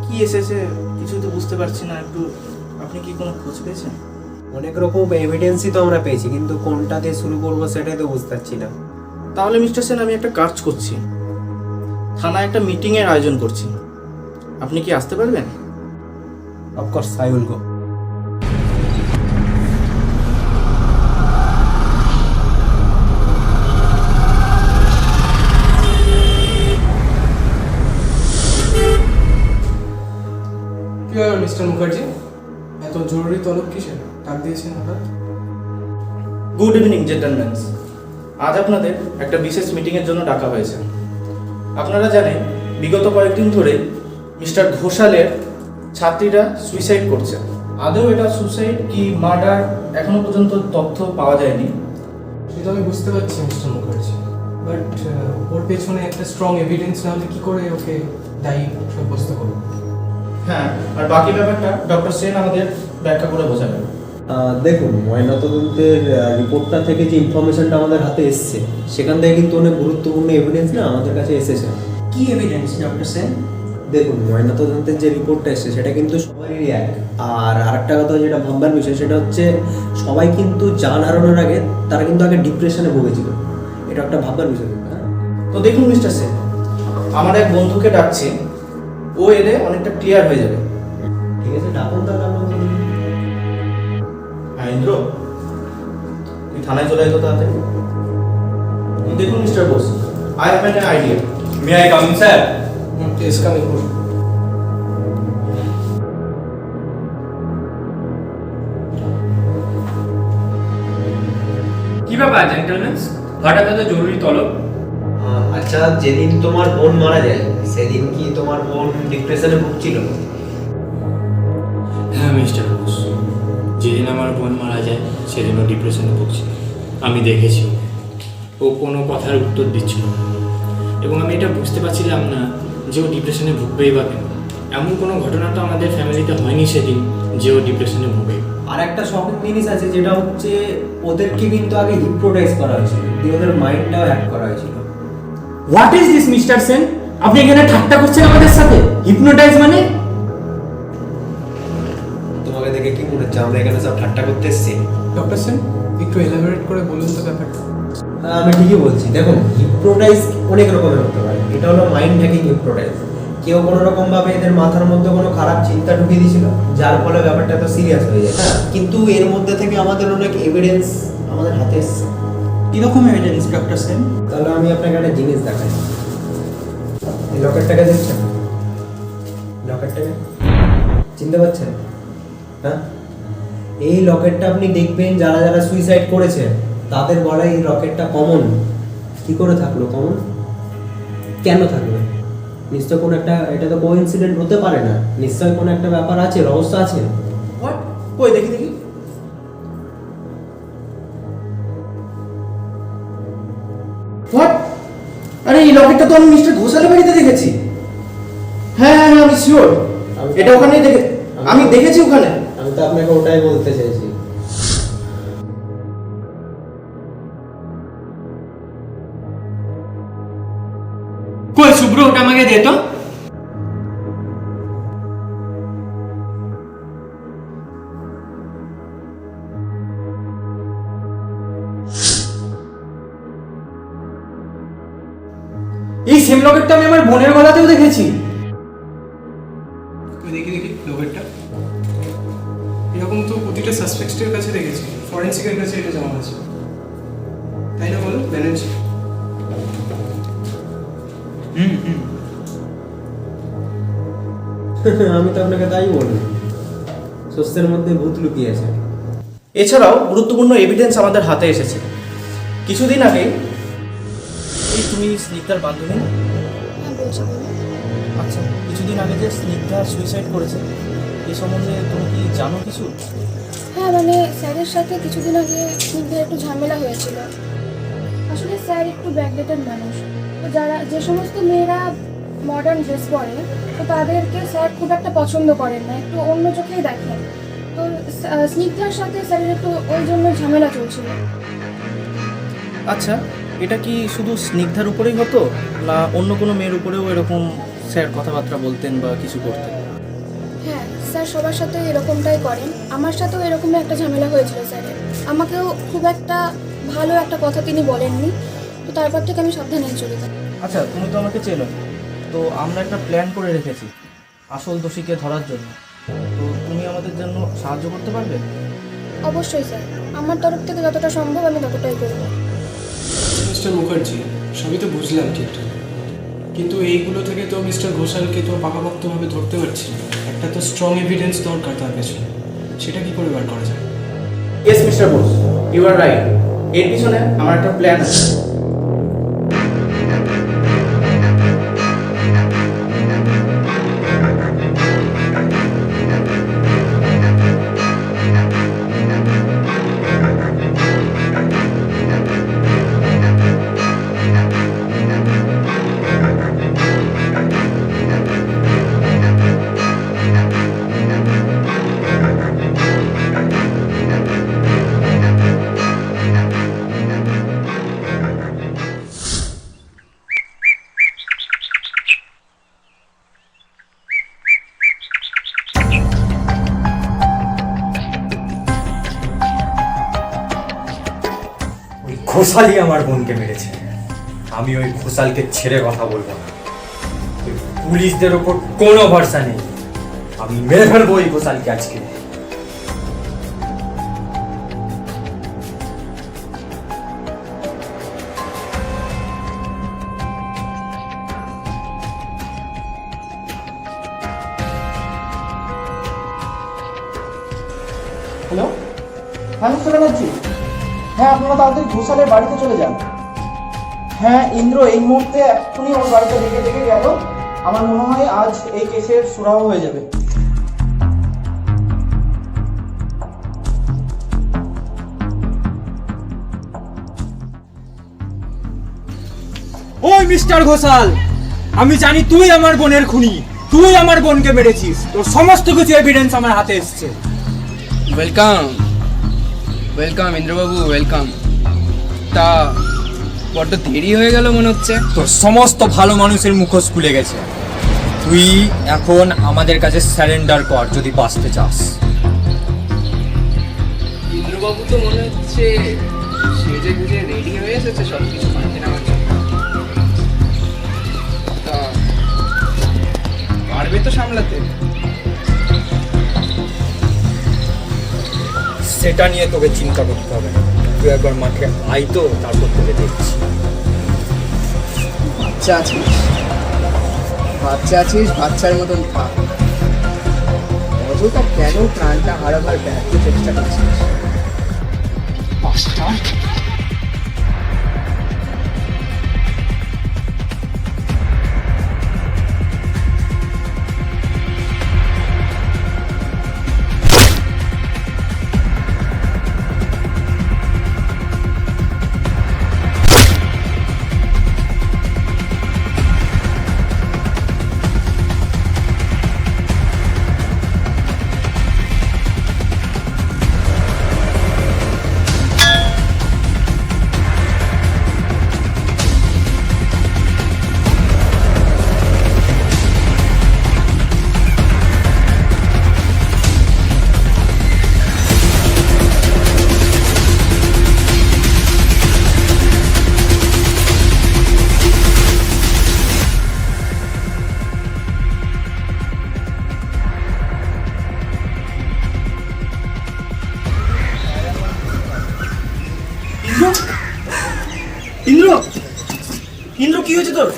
কি এসেছে কিছু তো বুঝতে পারছি না, একটু আপনি কি কোনো খোঁজ পেয়েছেন? অনেক রকম এভিডেন্সই তো আমরা পেয়েছি, কিন্তু কোনটা দিয়ে শুরু করবো সেটাই তো বুঝতে পারছি না। তাহলে মিস্টার সেন, আমি একটা কাজ করছি, থানায় একটা মিটিংয়ের আয়োজন করছি, আপনি কি আসতে পারবেন? Of course I will go. কি ব্যাপার মিস্টার মুখার্জি, এত জরুরি তলব কিসের? ডাক দিয়েছেন হঠাৎ? গুড ইভিনিং জেন্টলম্যান, আজ আপনাদের একটা বিশেষ মিটিংয়ের জন্য ডাকা হয়েছে। আপনারা জানেন বিগত কয়েকদিন ধরে মিস্টার ঘোষালের ছাত্রীরা সুইসাইড করছে। আদৌ এটা সুইসাইড কি মার্ডার এখনো পর্যন্ত তথ্য পাওয়া যায়নি। সেটা আমি বুঝতে পারছি মিস্টার মুখার্জি, বাট ওর পেছনে একটা স্ট্রং এভিডেন্স না হলে কি করে ওকে দায়ী সাব্যস্ত করবো? হ্যাঁ, আর বাকি ব্যাপারটা ডক্টর সেন আমাদের ব্যাখ্যা করে বোঝাবেন। দেখুন, ময়নাতদন্তের রিপোর্টটা থেকে যে ইনফরমেশনটা আমাদের হাতে এসছে, সেখান থেকে কিন্তু অনেক গুরুত্বপূর্ণ এভিডেন্স না আমাদের কাছে এসেছে। কি এভিডেন্স ডক্টর সেন? দেখুন, ময়নাতদন্তের যে রিপোর্টটা এসেছে সেটা কিন্তু সবারই এক। আর আরেকটা কথা যেটা ভাববার বিষয়, সেটা হচ্ছে সবাই কিন্তু জান হারানোর আগে তারা কিন্তু আগে ডিপ্রেশনে ভুগেছিল। এটা একটা ভাববার বিষয়। হ্যাঁ, তো দেখুন মিস্টার সেন, আমার এক বন্ধুকে ডাকছি, ও এলে অনেকটা ক্লিয়ার হয়ে যাবে। ঠিক আছে, ডাকুন তাহলে আমরা। হ্যাঁ ইন্দ্র, তুই থানায় চলে যেত তাড়াতাড়ি। দেখুন mister Bose, I have an idea. May I come sir? Please come in. কি ব্যাপার জেন্টলম্যান, হঠাৎ এত জরুরি তলব? আচ্ছা, যেদিন তোমার বোন মারা যায় সেদিন কি তোমার বোন ডিপ্রেশনে ভুগছিল? হ্যাঁ মিস্টার ঘোষ, যেদিন আমার বোন মারা যায় সেদিন ও ডিপ্রেশনে ভুগছিল। আমি দেখেছি ও কোনো কথার উত্তর দিচ্ছিল না, এবং আমি এটা বুঝতে পারছিলাম না যে ও ডিপ্রেশনে ভুগবেই বা কেন। এমন কোনো ঘটনা তো আমাদের ফ্যামিলিতে হয়নি সেদিন যে ও ডিপ্রেশনে ভুগে। আর একটা শকিং জিনিস আছে, যেটা হচ্ছে ওদেরকে কিন্তু আগে হিপনোটাইজ করা হয়েছিল, দিয়ে ওদের মাইন্ডটাও হ্যাক করা হয়েছিল। What is this mister Sen? আপনি এখানে ঠাট্টা করছেন আমাদের সাথে? হিপনোটাইজ মানে? তোমাকে দেখে কি মনে হচ্ছে আমরা এখানে সব ঠাট্টা করতে এসেছি? ডক্টর সেন একটু এলাবোরেট করে বলুন তো ব্যাপারটা। আমি ঠিকই বলছি। দেখুন, হিপনোটাইজ অনেক রকমের হতে পারে। এটা হলো মাইন্ড হ্যাকিং হিপনোটাইজ। কেউ কোনো রকম ভাবে এদের মাথার মধ্যে কোনো খারাপ চিন্তা ঢুকিয়ে দিয়েছিল, যার ফলে ব্যাপারটা তো সিরিয়াস হয়ে যায়। হ্যাঁ, কিন্তু এর মধ্যে থেকে আমাদের অনেক এভিডেন্স আমাদের হাতে এসছে। কীরকম এভিডেন্স ডক্টর সেন? তাহলে আমি আপনাকে একটা জিনিস দেখাই। এই লকেটটাকে দেখছেন? লকেটটাকে চিনতে পারছেন? হ্যাঁ, এই লকেটটা আপনি দেখবেন যারা যারা সুইসাইড করেছে তাদের বলা এই লকেটটা কমন। কি করে থাকলো কমন? কেন থাকলো? নিশ্চয় কোনো একটা, এটা তো কোইন্সিডেন্ট হতে পারে না, নিশ্চয় কোনো একটা ব্যাপার আছে, রহস্য আছে। হোয়াট? কই দেখি দেখি। হোয়াট? আরে এই লকেটটা তো আমি মিস্টার ঘোষালের বাড়িতে দেখেছি। হ্যাঁ হ্যাঁ, আমি শিওর এটা ওখানেই আমি দেখেছি ওখানে। আমি তো আপনাকে ওটাই বলতে চাইছি। কই শুভ্র, ওটা আমাকে দে তো। এই সেম লকেটটা আমি আমার বোনের গলাতেও দেখেছি। দেখি দেখি লকেটটা। এরকম তো প্রতিটা সাসপেক্টের কাছে দেখেছি, ফরেন্সিকের কাছে এটা জমা আছে, তাই না বলো ব্যানার্জি? আমি তো আপনাকে তাই বলবো, শস্যের মধ্যে ভূত লুকিয়ে আছে। এছাড়াও গুরুত্বপূর্ণ এভিডেন্স আমাদের হাতে এসেছে। কিছুদিন আগে এই তুমি স্নিগ্ধার বান্ধবী না? হ্যাঁ বলছি, বলুন। আচ্ছা, কিছুদিন আগে যে স্নিগ্ধা সুইসাইড করেছে এই সম্বন্ধে তুমি কি জানো কিছু? হ্যাঁ মানে স্যারের সাথে কিছুদিন আগে স্নিগ্ধার একটু ঝামেলা হয়েছিল। আসলে স্যার একটু ব্যাকডেটেড মানুষ, তো যে সমস্ত মেয়েরা মডার্ন ড্রেস পরে তো তাদেরকে স্যার খুব একটা পছন্দ করেন না, একটু অন্য চোখেই দেখেন। তো স্নিগ্ধার সাথে স্যারের একটু ওই জন্য ঝামেলা চলছিল। আচ্ছা, এটা কি শুধু স্নিগ্ধার উপরেই হতো, না অন্য কোনো মেয়ের উপরেও এরকম স্যার কথাবার্তা বলতেন বা কিছু করতেন? হ্যাঁ, স্যার সবার সাথে এরকমটাই করেন। আমার সাথেও এরকমই একটা ঝামেলা হয়েছিল স্যারের। আমাকেও খুব একটা ভালো একটা কথা তিনি বলেননি, তো তারপর থেকে আমি সাবধানে চলে যাই। আচ্ছা, তুমি তো আমাকে চেনো, তো আমরা একটা প্ল্যান করে রেখেছি আসল দোষীকে ধরার জন্য। তো তুমি আমাদের জন্য সাহায্য করতে পারবে? অবশ্যই স্যার, আমার তরফ থেকে যতটা সম্ভব আমি ততটাই করব। মিস্টার মুখার্জি, সবই তো বুঝলাম ঠিকঠাক, কিন্তু এইগুলো থেকে তো মিস্টার ঘোষালকে তো পাকাপোক্তভাবে ধরতে পারছি না। একটা তো স্ট্রং এভিডেন্স দরকার তার পেছনে, সেটা কি করে বার করা যায়? Yes mister Bose, you are right. এর পিছনে আমার একটা প্ল্যান আছে। ঘোষালই আমার বোনকে মেরেছে। আমি ওই ঘোষালকে ছেড়ে কথা বলবো না। ওই পুলিশদের ওপর কোনো ভরসা নেই। আমি মেরে ফেলবো ওই ঘোষালকে আজকে। হ্যালো, হ্যাঁ মিস্টার ব্যানার্জি, হ্যাঁ, আপনারা তাড়াতাড়ি ঘোষালের বাড়িতে চলে যান। হ্যাঁ ইন্দ্র এই মুহূর্তে এক্ষুনি ওর বাড়িতে ডেকে ডেকে গেল। আমার মনে হয় আজ এই কেসের সুরাহ হয়ে যাবে। ওই মিস্টার ঘোষাল, আমি জানি তুই আমার বোনের খুনি, তুই আমার বোনকে মেরেছিস, তোর সমস্ত কিছু এভিডেন্স আমার হাতে এসছে। ওয়েলকাম ওয়েলকাম ইন্দ্রবাবু, ওয়েলকাম। তা বড্ড দেরি হয়ে গেল মনে হচ্ছে। তোর সমস্ত ভালো মানুষের মুখোশ খুলে গেছে, তুই এখন আমাদের কাছে স্যারেন্ডার কর যদি বাঁচতে চাস। ইন্দ্রবাবু তো মনে হচ্ছে সেজে গুজে রেডি হয়ে এসেছে সব কিছু মাঠে নামার জন্য। তা পারবে তো সামলাতে? সেটা নিয়ে তোকে চিন্তা করতে হবে না, তুই একবার মাঠে আয় তো, তারপর তোকে দেখছি। বাচ্চা আছিস, বাচ্চা আছিস, বাচ্চার মতন থাক। অযথা কেন প্রাণটা হারাবার ব্যর্থ চেষ্টা করছিস? ইন্দ্র, ইন্দ্র কি হয়েছে তোর?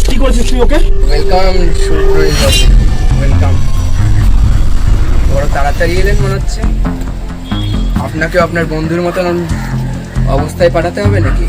কি করেছিস তুই ওকে? Welcome welcome. বড় তাড়াতাড়ি এলেন মনে হচ্ছে। আপনাকেও আপনার বন্ধুর মতন অবস্থায় পাঠাতে হবে নাকি?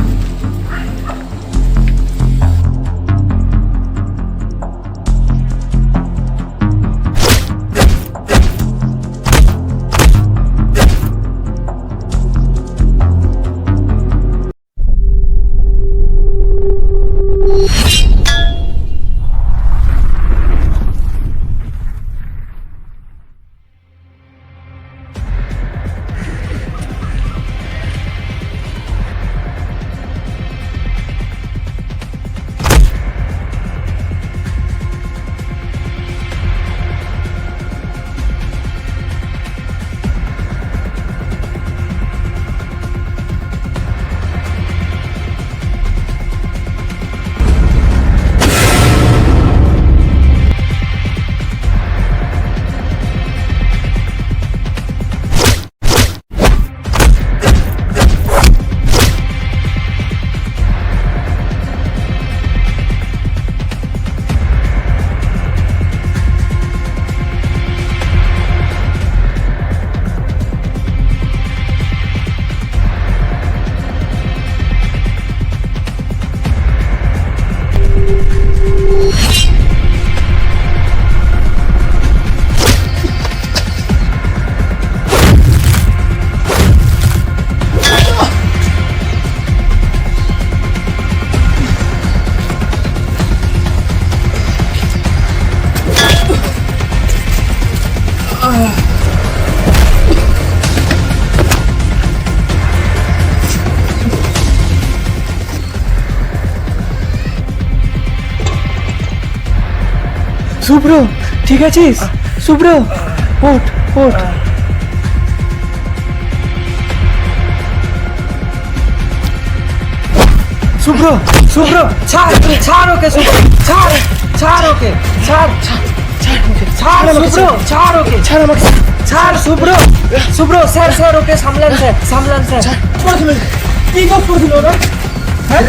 শুভ্র, ঠিক আছিস? শুভ্র, ওঠ ওঠ। শুভ্র, শুভ্র, ছাড় ছাড় ওকে, শুভ্র ছাড়, ছাড় ওকে, ছাড় ছাড় শুভ্র, ছাড় ওকে, ছাড় আমাকে, ছাড় শুভ্র, শুভ্র স্যার স্যার ওকে সামলান স্যার, সামলান স্যার। কি করছিল ওরা? হ্যাঁ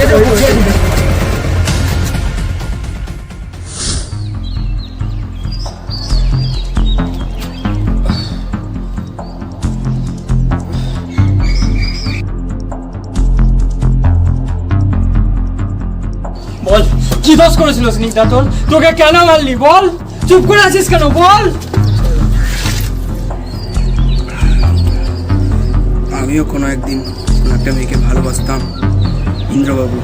কি দোষ করেছিল স্নিগ্ধা তোর? তোকে কেন মারলি বল? চুপ করে আছিস কেন বল? আমিও কোনো একদিন কোনো একটা মেয়েকে ভালোবাসতাম, ইন্দ্রবাবু।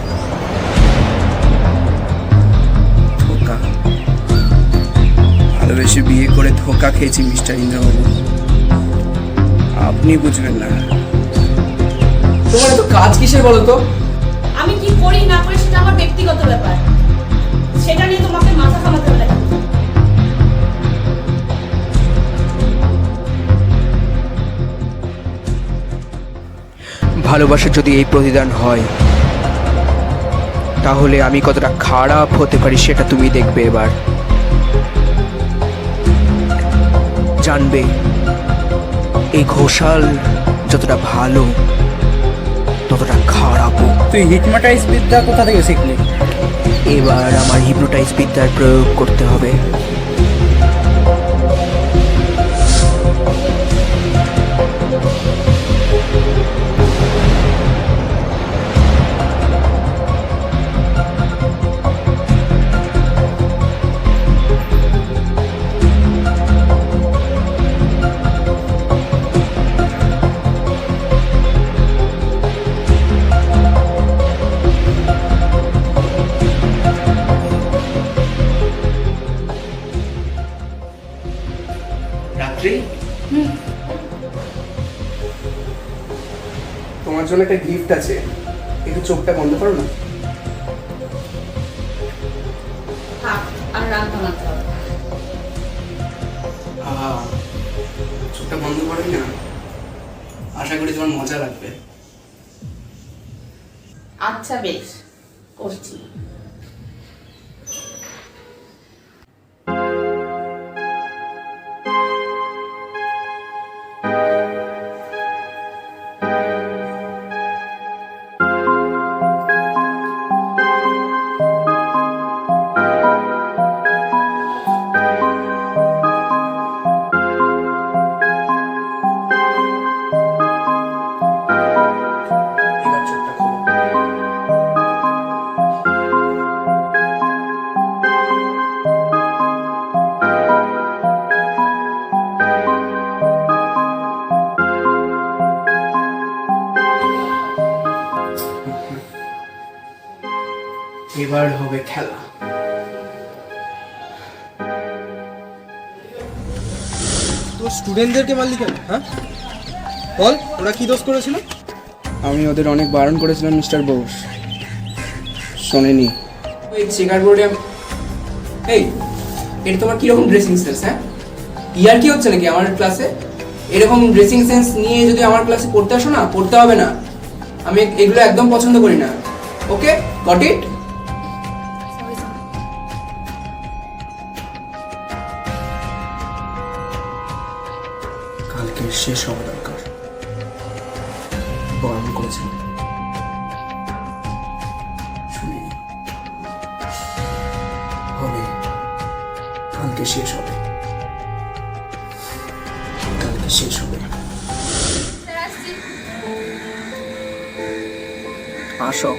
ধোকা, ভালোবেসে বিয়ে করে ধোকা খেয়েছি মিস্টার ইন্দ্রবাবু। আপনি বুঝবেন না। তোমার এত কাজ কিসের বলো তো? আমি কি করি না করি সেটা আমার ব্যক্তিগত ব্যাপার, সেটা নিয়ে তোমাকে মাথা ঘামাতে হবে না। ভালোবাসার যদি এই প্রতিদান হয়, তাহলে আমি কতটা খারাপ হতে পারি সেটা তুমি দেখবে এবার। জানবে এই ঘোষাল যতটা ভালো ততটা খারাপও। তুই হিপনোটাইজ বিদ্যা কোথা থেকে শিখলি? এবার আমার হিপনোটাইজ বিদ্যার প্রয়োগ করতে হবে। রাত্রি, তোমার জন্য একটা গিফট আছে, একটু চোখটা বন্ধ করো না। আর রাত ভাঙাতে হবে। চোখটা বন্ধ করোই না, আশা করি তোমার মজা লাগবে। আচ্ছা বেশ, করছি। এবার চোখটা খোলো। এবার হবে খেলা। তোর স্টুডেন্টদেরকে মারলি কেন? হ্যাঁ বল, ওরা কি দোষ করেছিল? আমি ওদের অনেক বারণ করেছিলাম মিস্টার বোস, শোনেনি। এই চেকার বোর্ডে এই এটা তোমার কিরকম ড্রেসিং সেন্স? হ্যাঁ, ইয়ার কি হচ্ছে নাকি আমার ক্লাসে? এরকম ড্রেসিং সেন্স নিয়ে যদি আমার ক্লাসে পড়তে আসো না, পড়তে হবে না। আমি এগুলো একদম পছন্দ করি না। ওকে, গট ইট? কালকে শেষ হওয়া দরকার, বারণ করেছেন, শুনিনি। হবে, কালকে শেষ হবে, কালকে শেষ হবে। আসো।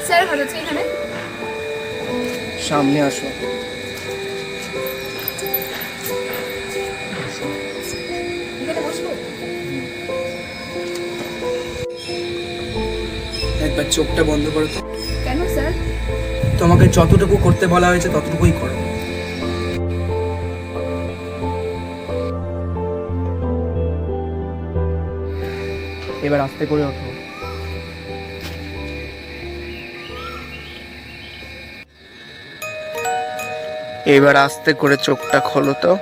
স্যার ভালো আছে এখানে? সামনে আসো। এখানে বসবো? একবার চোখটা বন্ধ করো তো। কেন স্যার? তোমাকে যতটুকু করতে বলা হয়েছে ততটুকুই করো। এবার আস্তে করে ওঠো। এবার আস্তে করে চোখটা খোলো তো।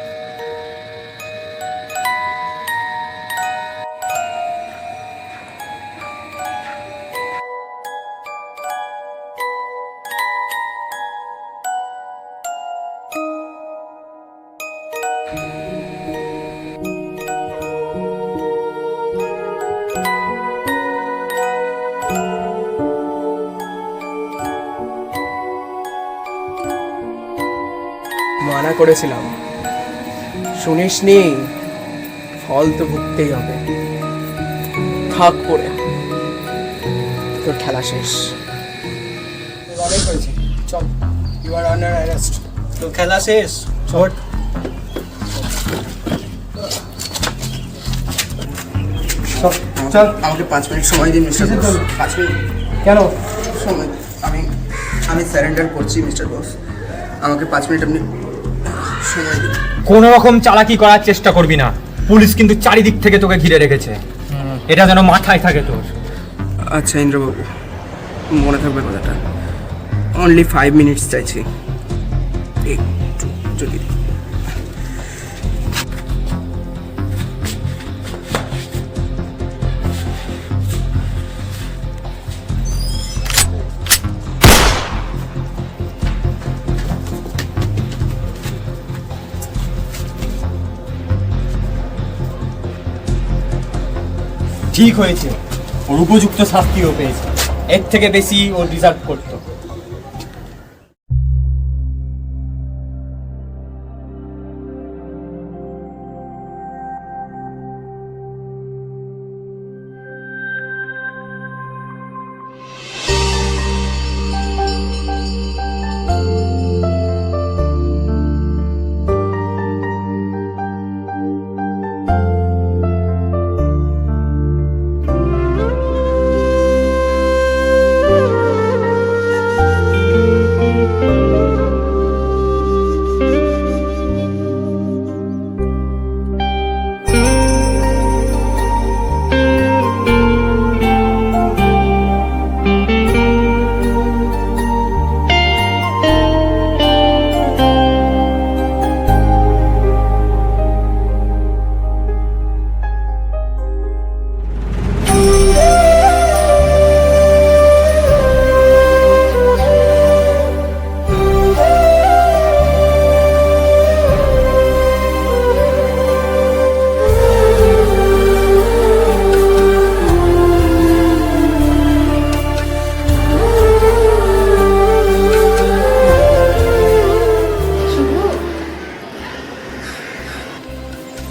মানা করেছিলাম, শুনিসনি? ফল তো ভুগতেই হবে। থাক পড়ে। তোর খেলা শেষ। অনেক হয়েছে, চল, ইউ আর আন্ডার অ্যারেস্ট। তোর খেলা শেষ, চল। চল, আমাকে 5 মিনিট সময় দিন মিস্টার বোস। 5 মিনিট কেন? সময়, আমি স্যারেন্ডার করছি মিস্টার বোস। আমাকে 5 মিনিট আপনি সময় দিন। কোনো রকম চালাকি করার চেষ্টা করবি না, পুলিশ কিন্তু চারিদিক থেকে তোকে ঘিরে রেখেছে, এটা যেন মাথায় থাকে তোর। আচ্ছা ইন্দ্রবাবু, মনে থাকবে কথাটা। অনলি 5 মিনিটস চাইছি, একটু যদি। ঠিক হয়েছে, ওর উপযুক্ত শাস্তিও পেয়েছে, এর থেকে বেশি ও ডিজার্ভ করতো।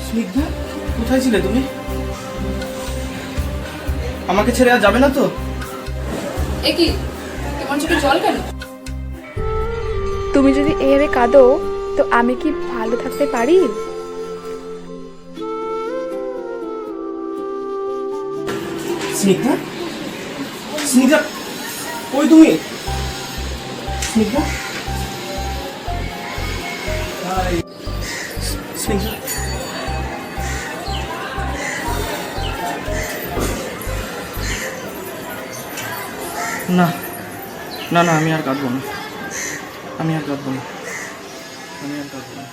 স্নিগ্ধা, কোথায় ছিলে তুমি? আমাকে ছেড়ে আর যাবে না তো? এ কি, তোমার চোখে জল কেন? তুমি যদি এভাবে কাঁদো তো আমি কি ভালো থাকতে পারি? স্নিগ্ধা, স্নিগ্ধা, ওই তুমি? স্নিগ্ধা, স্নিগ্ধা, না না না, আমি আর কাঁদবো না, আমি আর কাঁদবো না, আমি আর কাঁদবো না।